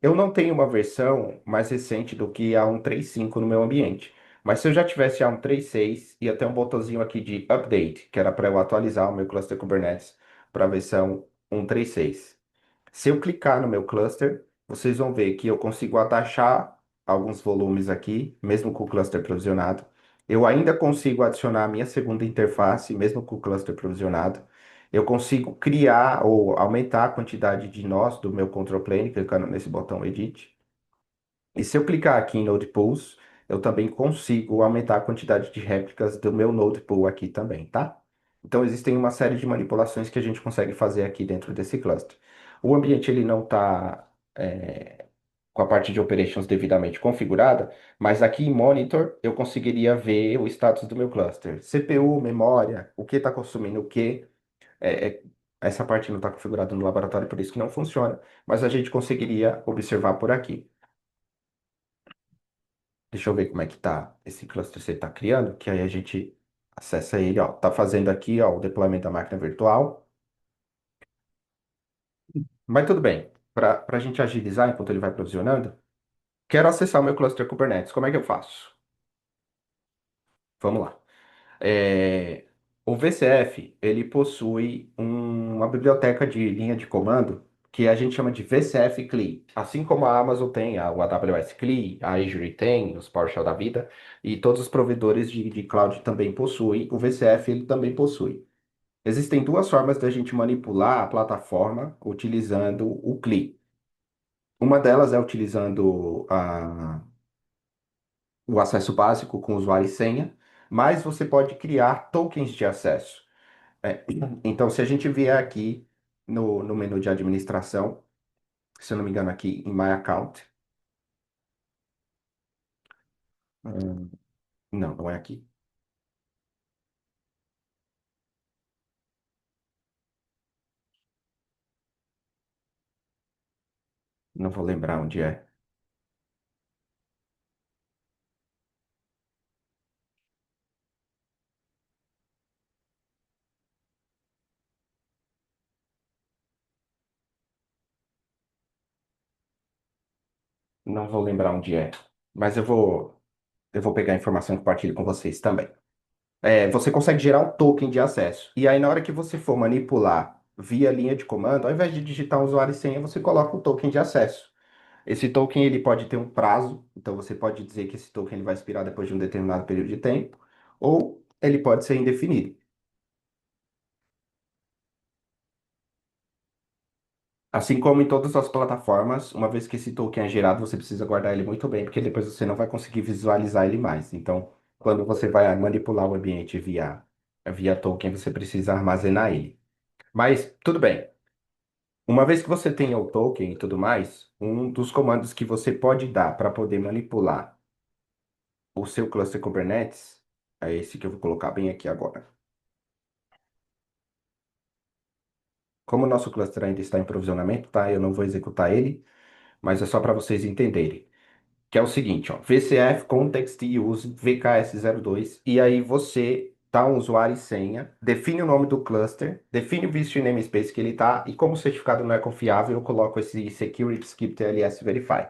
Eu não tenho uma versão mais recente do que a 1.3.5 no meu ambiente. Mas se eu já tivesse a 1.3.6, ia ter um botãozinho aqui de Update, que era para eu atualizar o meu cluster Kubernetes para a versão 1.3.6. Se eu clicar no meu cluster, vocês vão ver que eu consigo atachar alguns volumes aqui, mesmo com o cluster provisionado. Eu ainda consigo adicionar a minha segunda interface, mesmo com o cluster provisionado. Eu consigo criar ou aumentar a quantidade de nós do meu control plane, clicando nesse botão Edit. E se eu clicar aqui em Node Pools, eu também consigo aumentar a quantidade de réplicas do meu Node Pool aqui também, tá? Então existem uma série de manipulações que a gente consegue fazer aqui dentro desse cluster. O ambiente ele não está com a parte de operations devidamente configurada, mas aqui em Monitor eu conseguiria ver o status do meu cluster. CPU, memória, o que está consumindo o que. É, é- essa parte não está configurada no laboratório, por isso que não funciona, mas a gente conseguiria observar por aqui. Deixa eu ver como é que tá esse cluster que você está criando, que aí a gente acessa ele, ó. Tá fazendo aqui, ó, o deploymento da máquina virtual. Mas tudo bem. Para a gente agilizar enquanto ele vai provisionando, quero acessar o meu cluster Kubernetes. Como é que eu faço? Vamos lá. É, o VCF, ele possui uma biblioteca de linha de comando que a gente chama de VCF CLI. Assim como a Amazon tem o AWS CLI, a Azure tem, os PowerShell da vida, e todos os provedores de cloud também possuem, o VCF ele também possui. Existem duas formas da gente manipular a plataforma utilizando o CLI. Uma delas é utilizando o acesso básico com usuário e senha, mas você pode criar tokens de acesso. É, então, se a gente vier aqui no menu de administração, se eu não me engano, aqui em My Account, hum, não, não é aqui. Não vou lembrar onde é. Não vou lembrar onde é. Mas eu vou pegar a informação e compartilho com vocês também. Você consegue gerar um token de acesso. E aí, na hora que você for manipular via linha de comando, ao invés de digitar um usuário e senha, você coloca o token de acesso. Esse token ele pode ter um prazo, então você pode dizer que esse token ele vai expirar depois de um determinado período de tempo, ou ele pode ser indefinido. Assim como em todas as plataformas, uma vez que esse token é gerado, você precisa guardar ele muito bem, porque depois você não vai conseguir visualizar ele mais. Então, quando você vai manipular o ambiente via token, você precisa armazenar ele. Mas, tudo bem. Uma vez que você tenha o token e tudo mais, um dos comandos que você pode dar para poder manipular o seu cluster Kubernetes é esse que eu vou colocar bem aqui agora. Como o nosso cluster ainda está em provisionamento, tá? Eu não vou executar ele, mas é só para vocês entenderem. Que é o seguinte, ó, VCF Context Use VKS02, e aí você dá um usuário e senha, define o nome do cluster, define o vist namespace que ele tá, e como o certificado não é confiável, eu coloco esse Security Skip TLS Verify.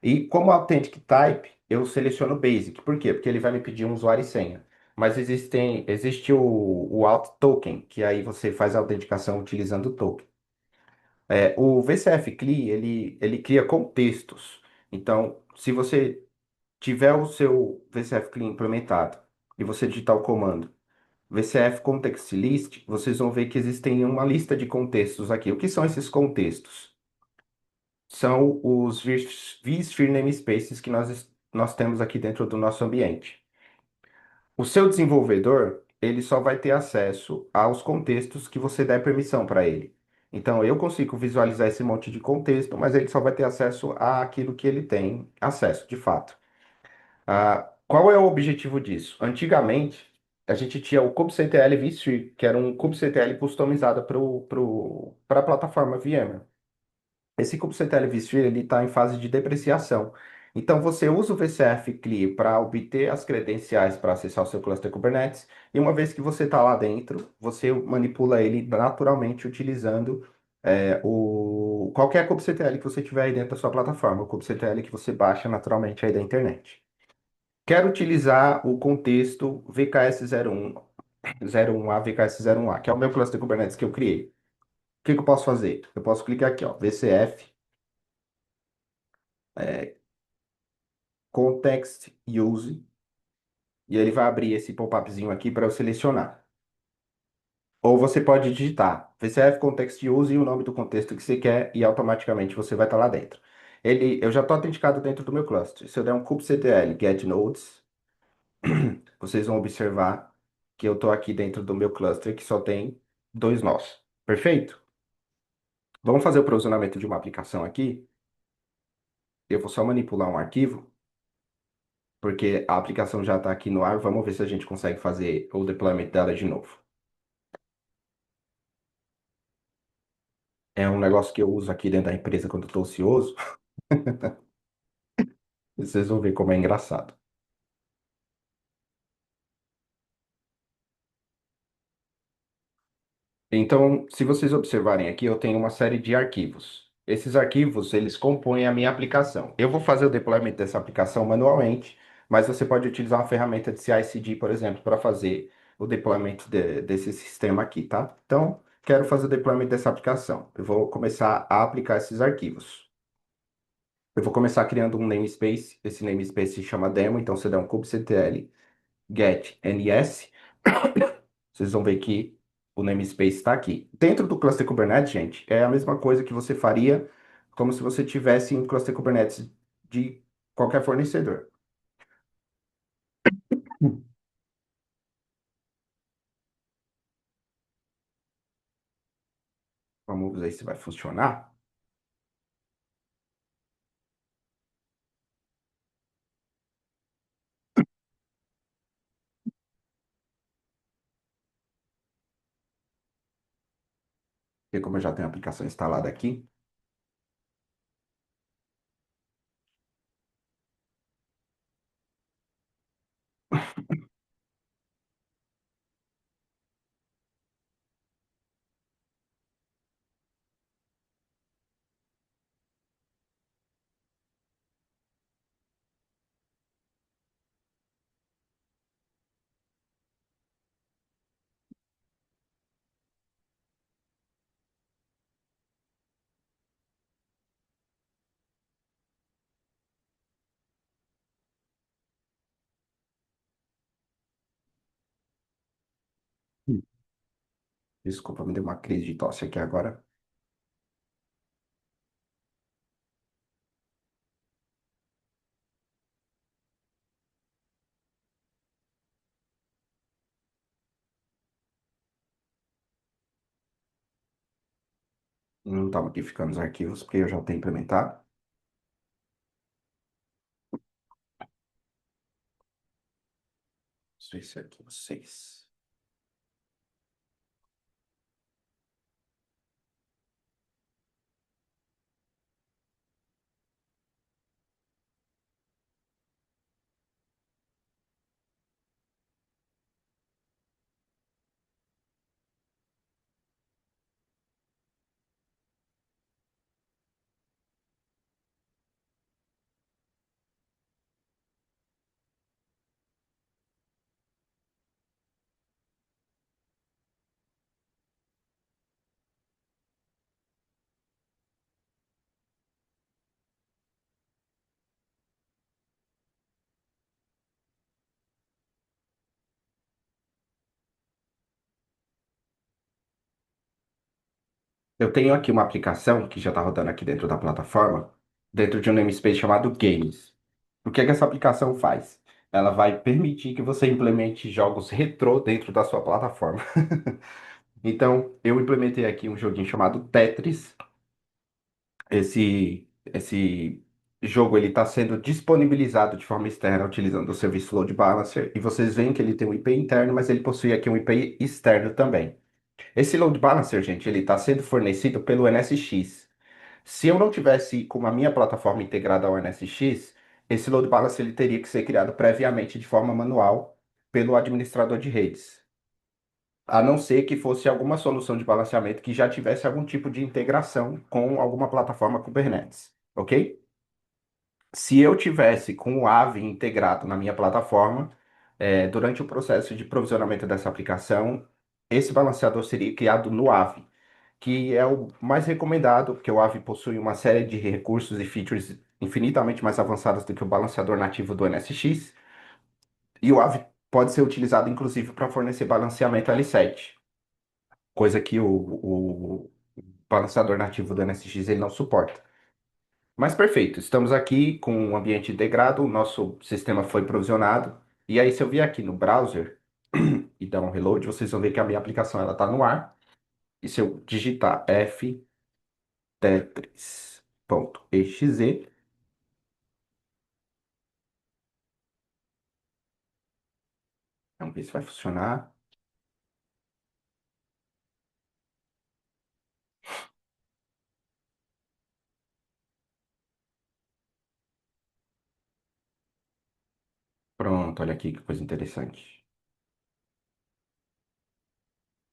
E como Authentic Type, eu seleciono Basic. Por quê? Porque ele vai me pedir um usuário e senha. Mas existe o Auth Token, que aí você faz a autenticação utilizando o token. O VCF CLI, ele cria contextos. Então, se você tiver o seu VCF CLI implementado e você digitar o comando VCF Context List, vocês vão ver que existem uma lista de contextos aqui. O que são esses contextos? São os vSphere namespaces que nós temos aqui dentro do nosso ambiente. O seu desenvolvedor, ele só vai ter acesso aos contextos que você der permissão para ele. Então, eu consigo visualizar esse monte de contexto, mas ele só vai ter acesso àquilo que ele tem acesso, de fato. Qual é o objetivo disso? Antigamente, a gente tinha o kubectl vSphere, que era um kubectl customizado para a plataforma VMware. Esse kubectl vSphere ele está em fase de depreciação. Então você usa o VCF CLI para obter as credenciais para acessar o seu cluster Kubernetes, e uma vez que você está lá dentro, você manipula ele naturalmente utilizando qualquer kubectl que você tiver aí dentro da sua plataforma, o kubectl que você baixa naturalmente aí da internet. Quero utilizar o contexto VKS01, 01A, VKS01A, que é o meu cluster Kubernetes que eu criei. O que que eu posso fazer? Eu posso clicar aqui, ó, VCF é, Context Use, e ele vai abrir esse pop-upzinho aqui para eu selecionar. Ou você pode digitar VCF Context Use e o nome do contexto que você quer, e automaticamente você vai estar lá dentro. Eu já estou autenticado dentro do meu cluster. Se eu der um kubectl get nodes, vocês vão observar que eu estou aqui dentro do meu cluster que só tem dois nós. Perfeito? Vamos fazer o provisionamento de uma aplicação aqui. Eu vou só manipular um arquivo, porque a aplicação já está aqui no ar. Vamos ver se a gente consegue fazer o deployment dela de novo. É um negócio que eu uso aqui dentro da empresa quando eu estou ocioso. Vocês vão ver como é engraçado. Então, se vocês observarem aqui, eu tenho uma série de arquivos. Esses arquivos, eles compõem a minha aplicação. Eu vou fazer o deployment dessa aplicação manualmente, mas você pode utilizar uma ferramenta de CI/CD, por exemplo, para fazer o deployment desse sistema aqui, tá? Então, quero fazer o deployment dessa aplicação. Eu vou começar a aplicar esses arquivos. Eu vou começar criando um namespace. Esse namespace se chama demo, então você dá um kubectl get ns. Vocês vão ver que o namespace está aqui. Dentro do cluster Kubernetes, gente, é a mesma coisa que você faria como se você tivesse um cluster Kubernetes de qualquer fornecedor. Hum. Vamos ver se vai funcionar. Porque como eu já tenho a aplicação instalada aqui, hum, desculpa, me deu uma crise de tosse aqui agora. Não está modificando os arquivos, porque eu já tenho implementado. Vamos ver se aqui vocês. Eu tenho aqui uma aplicação que já está rodando aqui dentro da plataforma, dentro de um namespace chamado Games. O que é que essa aplicação faz? Ela vai permitir que você implemente jogos retrô dentro da sua plataforma. Então, eu implementei aqui um joguinho chamado Tetris. Esse jogo ele está sendo disponibilizado de forma externa utilizando o serviço Load Balancer. E vocês veem que ele tem um IP interno, mas ele possui aqui um IP externo também. Esse Load Balancer, gente, ele está sendo fornecido pelo NSX. Se eu não tivesse com a minha plataforma integrada ao NSX, esse load balancer ele teria que ser criado previamente de forma manual pelo administrador de redes. A não ser que fosse alguma solução de balanceamento que já tivesse algum tipo de integração com alguma plataforma Kubernetes, ok? Se eu tivesse com o Aave integrado na minha plataforma, durante o processo de provisionamento dessa aplicação, esse balanceador seria criado no Aave, que é o mais recomendado, porque o Aave possui uma série de recursos e features infinitamente mais avançados do que o balanceador nativo do NSX, e o Aave pode ser utilizado inclusive para fornecer balanceamento L7, coisa que o balanceador nativo do NSX ele não suporta. Mas perfeito, estamos aqui com um ambiente integrado, o nosso sistema foi provisionado, e aí se eu vier aqui no browser e dar um reload, vocês vão ver que a minha aplicação ela está no ar, e se eu digitar Tetris.exe, vamos ver se vai funcionar. Pronto, olha aqui que coisa interessante.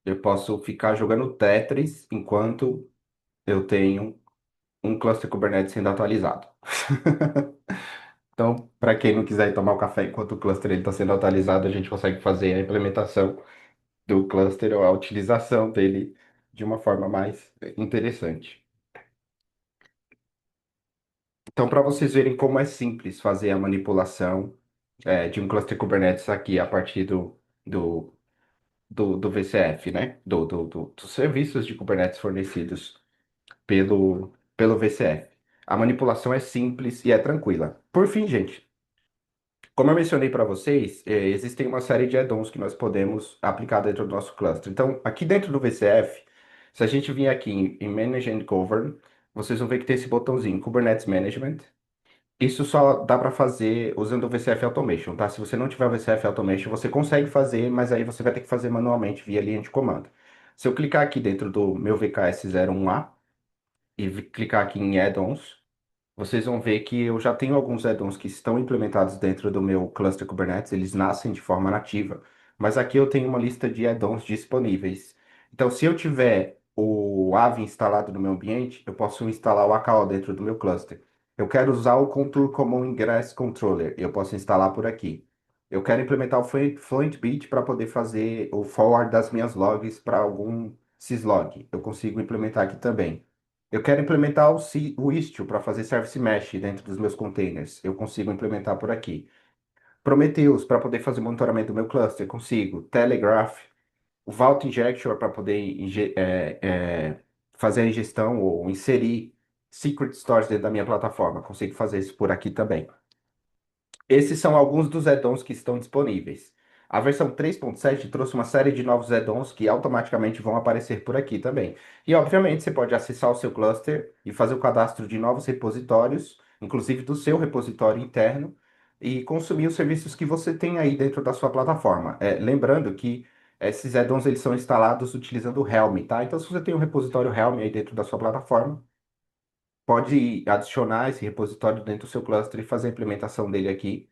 Eu posso ficar jogando Tetris enquanto eu tenho um cluster Kubernetes sendo atualizado. Então, para quem não quiser ir tomar o café enquanto o cluster está sendo atualizado, a gente consegue fazer a implementação do cluster ou a utilização dele de uma forma mais interessante. Então, para vocês verem como é simples fazer a manipulação de um cluster Kubernetes aqui a partir do VCF, né? Dos serviços de Kubernetes fornecidos pelo VCF. A manipulação é simples e é tranquila. Por fim, gente, como eu mencionei para vocês, existem uma série de add-ons que nós podemos aplicar dentro do nosso cluster. Então, aqui dentro do VCF, se a gente vir aqui em Manage and Govern, vocês vão ver que tem esse botãozinho Kubernetes Management. Isso só dá para fazer usando o VCF Automation, tá? Se você não tiver o VCF Automation, você consegue fazer, mas aí você vai ter que fazer manualmente via linha de comando. Se eu clicar aqui dentro do meu VKS01A e clicar aqui em Add-ons, vocês vão ver que eu já tenho alguns add-ons que estão implementados dentro do meu cluster Kubernetes, eles nascem de forma nativa, mas aqui eu tenho uma lista de add-ons disponíveis. Então, se eu tiver o Aave instalado no meu ambiente, eu posso instalar o AKO dentro do meu cluster. Eu quero usar o Contour Common Ingress Controller, eu posso instalar por aqui. Eu quero implementar o Fluentbit para poder fazer o forward das minhas logs para algum syslog. Eu consigo implementar aqui também. Eu quero implementar o Istio para fazer Service Mesh dentro dos meus containers. Eu consigo implementar por aqui. Prometheus para poder fazer monitoramento do meu cluster. Consigo. Telegraph. O Vault Injector para poder fazer a ingestão ou inserir secret stores dentro da minha plataforma. Consigo fazer isso por aqui também. Esses são alguns dos add-ons que estão disponíveis. A versão 3.7 trouxe uma série de novos add-ons que automaticamente vão aparecer por aqui também. E, obviamente, você pode acessar o seu cluster e fazer o cadastro de novos repositórios, inclusive do seu repositório interno, e consumir os serviços que você tem aí dentro da sua plataforma. Lembrando que esses add-ons eles são instalados utilizando o Helm, tá? Então, se você tem um repositório Helm aí dentro da sua plataforma, pode adicionar esse repositório dentro do seu cluster e fazer a implementação dele aqui,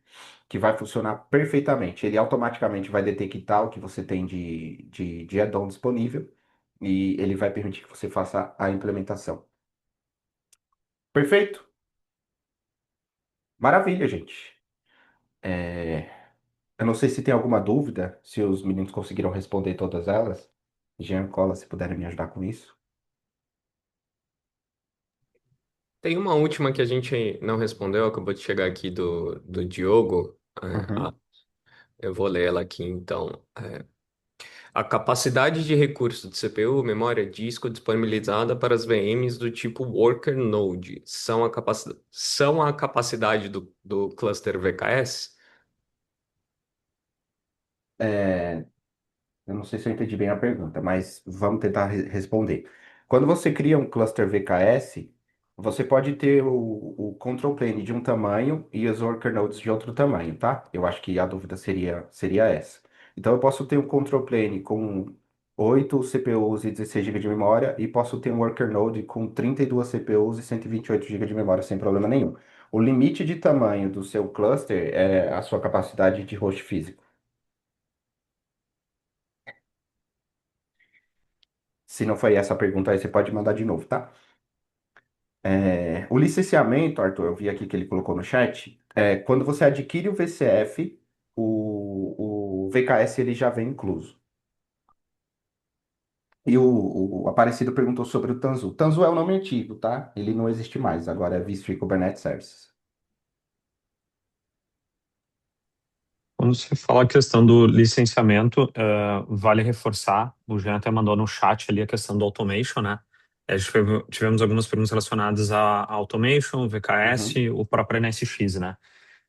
que vai funcionar perfeitamente. Ele automaticamente vai detectar o que você tem de add-on disponível e ele vai permitir que você faça a implementação. Perfeito? Maravilha, gente. É, Eu não sei se tem alguma dúvida, se os meninos conseguiram responder todas elas. Jean, Cola, se puderem me ajudar com isso. Tem uma última que a gente não respondeu, acabou de chegar aqui do Diogo. Uhum. Eu vou ler ela aqui então. A capacidade de recurso de CPU, memória, disco disponibilizada para as VMs do tipo Worker Node são a capacidade do cluster VKS? É, Eu não sei se eu entendi bem a pergunta, mas vamos tentar responder. Quando você cria um cluster VKS, você pode ter o control plane de um tamanho e os worker nodes de outro tamanho, tá? Eu acho que a dúvida seria essa. Então, eu posso ter um control plane com 8 CPUs e 16 GB de memória e posso ter um worker node com 32 CPUs e 128 GB de memória sem problema nenhum. O limite de tamanho do seu cluster é a sua capacidade de host físico. Se não foi essa a pergunta, aí você pode mandar de novo, tá? O licenciamento, Arthur, eu vi aqui que ele colocou no chat, quando você adquire o VCF, o VKS ele já vem incluso. E o Aparecido perguntou sobre o Tanzu. Tanzu é o nome antigo, tá? Ele não existe mais, agora é vSphere Kubernetes Services. Quando você fala a questão do licenciamento, vale reforçar, o Jean até mandou no chat ali a questão do automation, né? Tivemos algumas perguntas relacionadas a automation, Uhum. VKS, o próprio NSX, né?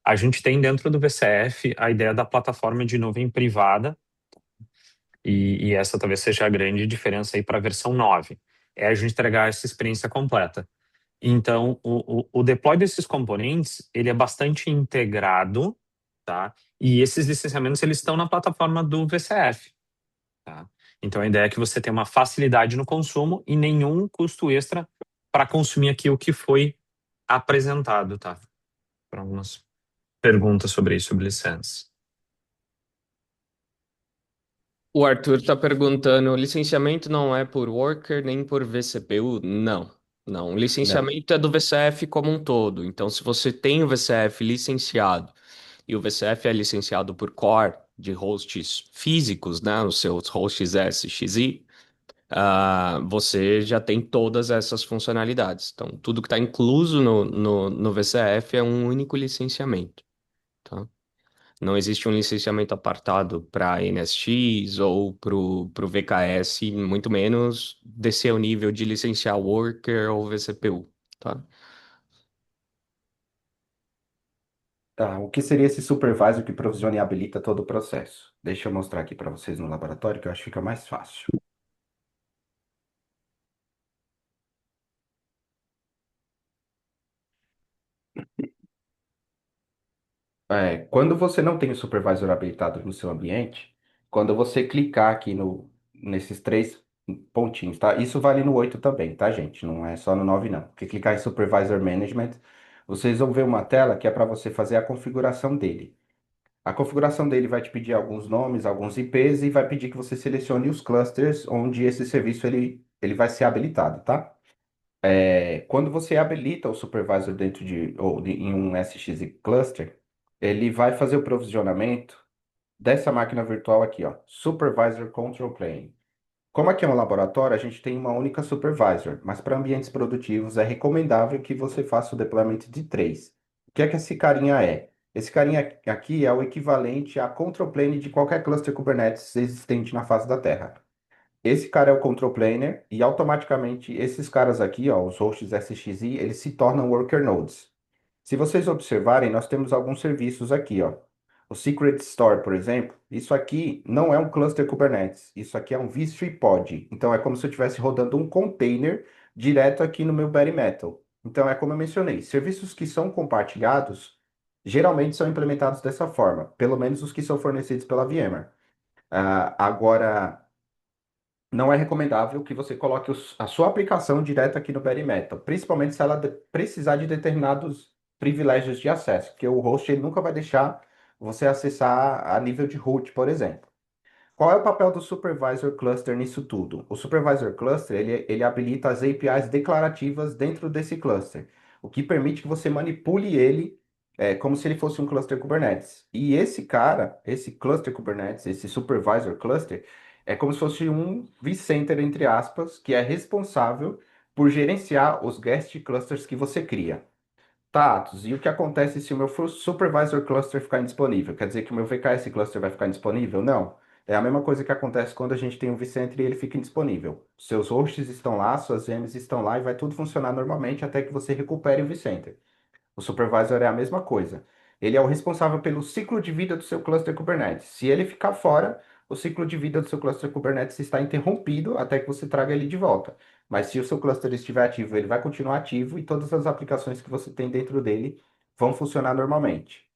A gente tem dentro do VCF a ideia da plataforma de nuvem privada, e essa talvez seja a grande diferença aí para a versão 9. É a gente entregar essa experiência completa. Então, o deploy desses componentes, ele é bastante integrado, tá? E esses licenciamentos, eles estão na plataforma do VCF, tá? Então, a ideia é que você tenha uma facilidade no consumo e nenhum custo extra para consumir aqui o que foi apresentado, tá? Para algumas perguntas sobre isso, sobre licença. O Arthur está perguntando: o licenciamento não é por Worker nem por vCPU? Não, não. O Não. licenciamento é do VCF como um todo. Então, se você tem o VCF licenciado e o VCF é licenciado por core de hosts físicos, né, os seus hosts S, XI, você já tem todas essas funcionalidades. Então, tudo que está incluso no VCF é um único licenciamento, tá? Não existe um licenciamento apartado para NSX ou para o VKS, muito menos descer o nível de licenciar Worker ou vCPU, tá? Tá, o que seria esse supervisor que provisiona e habilita todo o processo? Deixa eu mostrar aqui para vocês no laboratório, que eu acho que fica mais fácil. Quando você não tem o supervisor habilitado no seu ambiente, quando você clicar aqui nesses três pontinhos, tá? Isso vale no 8 também, tá, gente? Não é só no 9 não. Porque clicar em Supervisor Management, vocês vão ver uma tela que é para você fazer a configuração dele. A configuração dele vai te pedir alguns nomes, alguns IPs e vai pedir que você selecione os clusters onde esse serviço ele vai ser habilitado, tá? Quando você habilita o supervisor dentro em um SXI cluster, ele vai fazer o provisionamento dessa máquina virtual aqui, ó, Supervisor Control Plane. Como aqui é um laboratório, a gente tem uma única supervisor, mas para ambientes produtivos é recomendável que você faça o deployment de três. O que é que esse carinha é? Esse carinha aqui é o equivalente a control plane de qualquer cluster Kubernetes existente na face da Terra. Esse cara é o control planer e automaticamente esses caras aqui, ó, os hosts SXI, eles se tornam worker nodes. Se vocês observarem, nós temos alguns serviços aqui, ó. O Secret Store, por exemplo, isso aqui não é um cluster Kubernetes, isso aqui é um vSphere Pod. Então é como se eu estivesse rodando um container direto aqui no meu bare metal. Então é como eu mencionei, serviços que são compartilhados geralmente são implementados dessa forma, pelo menos os que são fornecidos pela VMware. Agora não é recomendável que você coloque a sua aplicação direto aqui no bare metal, principalmente se ela precisar de determinados privilégios de acesso, porque o host ele nunca vai deixar você acessar a nível de root, por exemplo. Qual é o papel do Supervisor Cluster nisso tudo? O Supervisor Cluster, ele habilita as APIs declarativas dentro desse cluster, o que permite que você manipule ele como se ele fosse um cluster Kubernetes. E esse cara, esse cluster Kubernetes, esse Supervisor Cluster, é como se fosse um vCenter, entre aspas, que é responsável por gerenciar os guest clusters que você cria. Tá, Atos, e o que acontece se o meu supervisor cluster ficar indisponível? Quer dizer que o meu VKS cluster vai ficar indisponível? Não. É a mesma coisa que acontece quando a gente tem um vCenter e ele fica indisponível. Seus hosts estão lá, suas VMs estão lá e vai tudo funcionar normalmente até que você recupere o vCenter. O supervisor é a mesma coisa. Ele é o responsável pelo ciclo de vida do seu cluster Kubernetes. Se ele ficar fora, o ciclo de vida do seu cluster Kubernetes está interrompido até que você traga ele de volta. Mas se o seu cluster estiver ativo, ele vai continuar ativo e todas as aplicações que você tem dentro dele vão funcionar normalmente.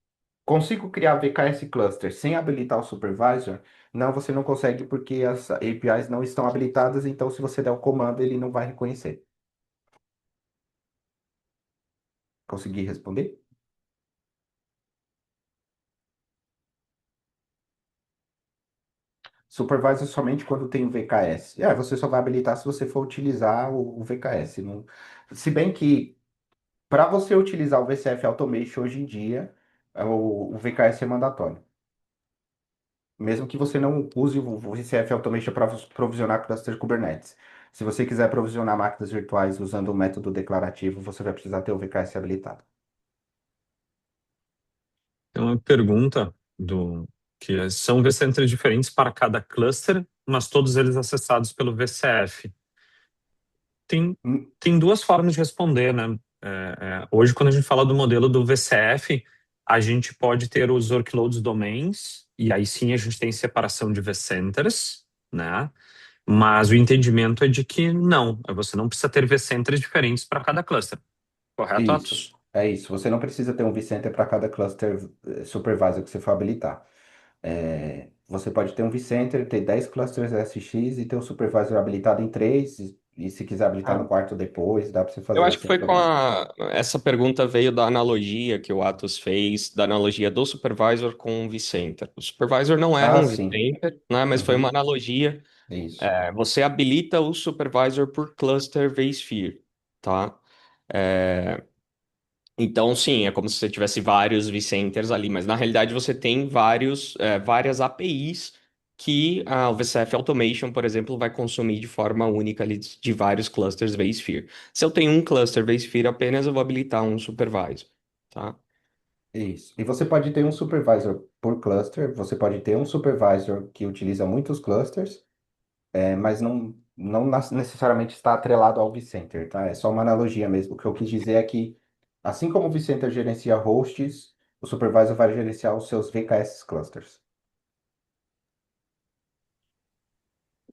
Consigo criar VKS cluster sem habilitar o supervisor? Não, você não consegue porque as APIs não estão habilitadas, então se você der o comando, ele não vai reconhecer. Consegui responder? Supervisor somente quando tem o VKS. Você só vai habilitar se você for utilizar o VKS. Não... Se bem que para você utilizar o VCF Automation hoje em dia, o VKS é mandatório. Mesmo que você não use o VCF Automation para provisionar cluster Kubernetes. Se você quiser provisionar máquinas virtuais usando o método declarativo, você vai precisar ter o VKS habilitado. Tem uma pergunta são vCenters diferentes para cada cluster, mas todos eles acessados pelo VCF. Tem, Hum, tem duas formas de responder, né? Hoje, quando a gente fala do modelo do VCF, a gente pode ter os workloads domains, e aí sim a gente tem separação de vCenters, né? Mas o entendimento é de que não, você não precisa ter vCenters diferentes para cada cluster. Correto, Isso, Atos? é isso. Você não precisa ter um vCenter para cada cluster supervisor que você for habilitar. Você pode ter um vCenter, ter 10 clusters SX e ter um supervisor habilitado em 3 e se quiser habilitar no quarto depois, dá para você Eu fazer acho que sem foi com problema. essa pergunta veio da analogia que o Atos fez, da analogia do supervisor com o vCenter. O supervisor não é Ah, um sim. vCenter, né? Mas foi uma Uhum. analogia. Isso. Você habilita o supervisor por cluster vSphere, tá? É, então, sim, é como se você tivesse vários vCenters ali, mas na realidade você tem várias APIs que o VCF Automation, por exemplo, vai consumir de forma única ali de vários clusters vSphere. Se eu tenho um cluster vSphere apenas, eu vou habilitar um supervisor, tá? Isso. E você pode ter um supervisor por cluster, você pode ter um supervisor que utiliza muitos clusters, mas não necessariamente está atrelado ao vCenter, tá? É só uma analogia mesmo. O que eu quis dizer é que, assim como o vCenter gerencia hosts, o supervisor vai gerenciar os seus VKS clusters.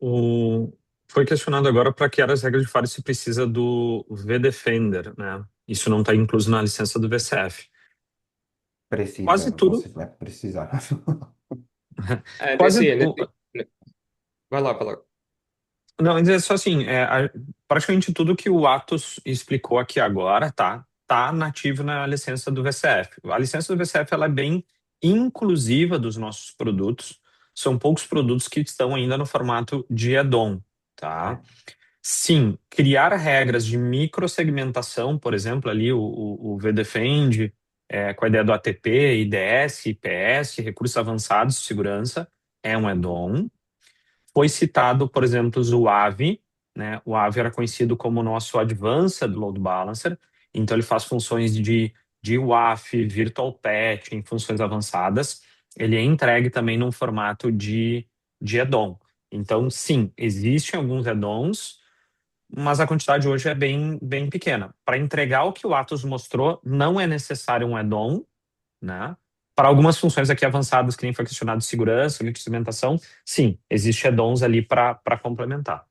O... Foi questionado agora para que áreas regras de faro se precisa do vDefender, né? Isso não está incluso na licença do VCF. Precisa, Quase tudo, você vai precisar. É, quase, nesse, nesse... Vai lá, vai lá. não, mas é só assim, praticamente tudo que o Atos explicou aqui agora, tá nativo na licença do VCF. A licença do VCF, ela é bem inclusiva dos nossos produtos. São poucos produtos que estão ainda no formato de add-on, tá? É, Sim, criar regras de microsegmentação, por exemplo, ali o vDefend, com a ideia do ATP, IDS, IPS, recursos avançados de segurança, é um add-on. Foi citado, por exemplo, o AVE, né? O AVE era conhecido como o nosso Advanced Load Balancer, então ele faz funções de WAF, Virtual Patching, funções avançadas. Ele é entregue também num formato de add-on. Então, sim, existem alguns add-ons, mas a quantidade hoje é bem pequena. Para entregar o que o Atos mostrou, não é necessário um add-on, né? Para algumas funções aqui avançadas, que nem foi questionado de segurança, microsegmentação, sim, existe add-ons ali para complementar.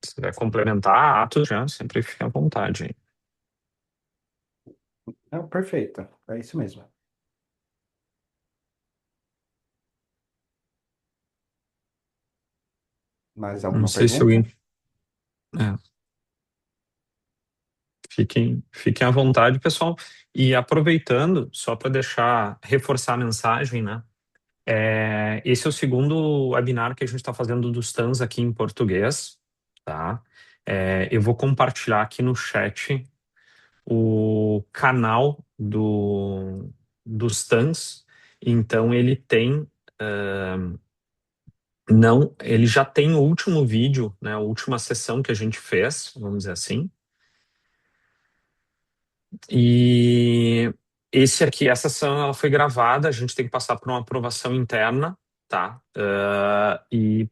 Se quiser complementar Atos, já sempre fica à vontade. não, perfeito. É isso mesmo. Mais Não alguma sei se pergunta? alguém. é, fiquem à vontade, pessoal. E aproveitando, só para reforçar a mensagem, né? Esse é o segundo webinar que a gente está fazendo dos TANs aqui em português, tá? Eu vou compartilhar aqui no chat o canal dos TANs. Então ele tem, não, ele já tem o último vídeo, né? A última sessão que a gente fez, vamos dizer assim. E essa sessão ela foi gravada, a gente tem que passar por uma aprovação interna, tá? E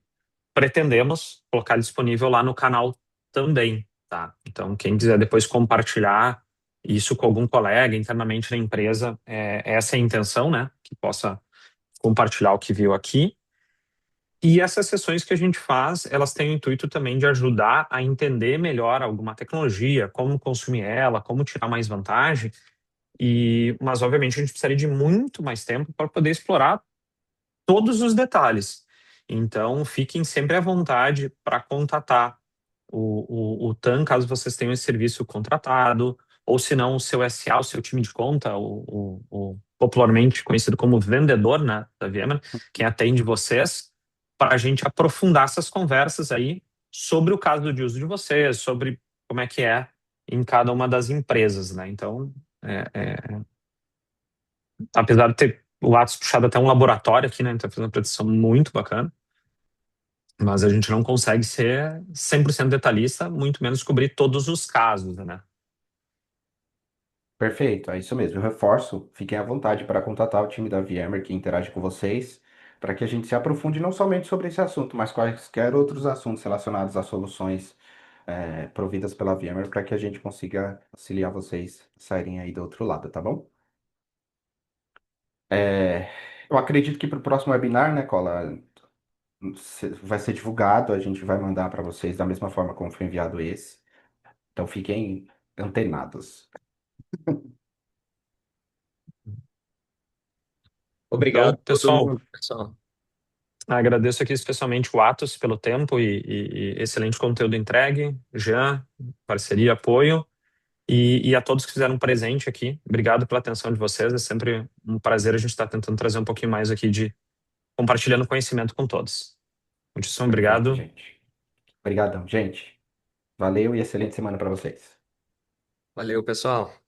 pretendemos colocar disponível lá no canal também, tá? Então, quem quiser depois compartilhar isso com algum colega internamente na empresa, essa é a intenção, né? Que possa compartilhar o que viu aqui. E essas sessões que a gente faz, elas têm o intuito também de ajudar a entender melhor alguma tecnologia, como consumir ela, como tirar mais vantagem. Mas, obviamente, a gente precisaria de muito mais tempo para poder explorar todos os detalhes. Então, fiquem sempre à vontade para contatar o TAM, caso vocês tenham esse serviço contratado, ou se não, o seu SA, o seu time de conta, o popularmente conhecido como vendedor, né, da VMware, quem atende vocês, para a gente aprofundar essas conversas aí sobre o caso de uso de vocês, sobre como é que é em cada uma das empresas, né? Então, é, é, apesar de ter o Atos puxado até um laboratório aqui, né? Então, fazendo uma produção muito bacana, mas a gente não consegue ser 100% detalhista, muito menos cobrir todos os casos, né? Perfeito, é isso mesmo. Eu reforço, fiquem à vontade para contatar o time da VMware que interage com vocês, para que a gente se aprofunde não somente sobre esse assunto, mas quaisquer outros assuntos relacionados a soluções providas pela VMware, para que a gente consiga auxiliar vocês a saírem aí do outro lado, tá bom? É, eu acredito que para o próximo webinar, né, Cola, vai ser divulgado, a gente vai mandar para vocês da mesma forma como foi enviado esse. Então fiquem antenados. Então, Obrigado a todo pessoal, mundo, pessoal. agradeço aqui especialmente o Atos pelo tempo e excelente conteúdo entregue, Jean, parceria, apoio, e a todos que fizeram presente aqui. Obrigado pela atenção de vocês, é sempre um prazer a gente estar tentando trazer um pouquinho mais aqui de compartilhando conhecimento com todos. Muitíssimo Perfeito, obrigado. gente. Obrigadão, gente. Valeu e excelente semana para vocês. Valeu, pessoal.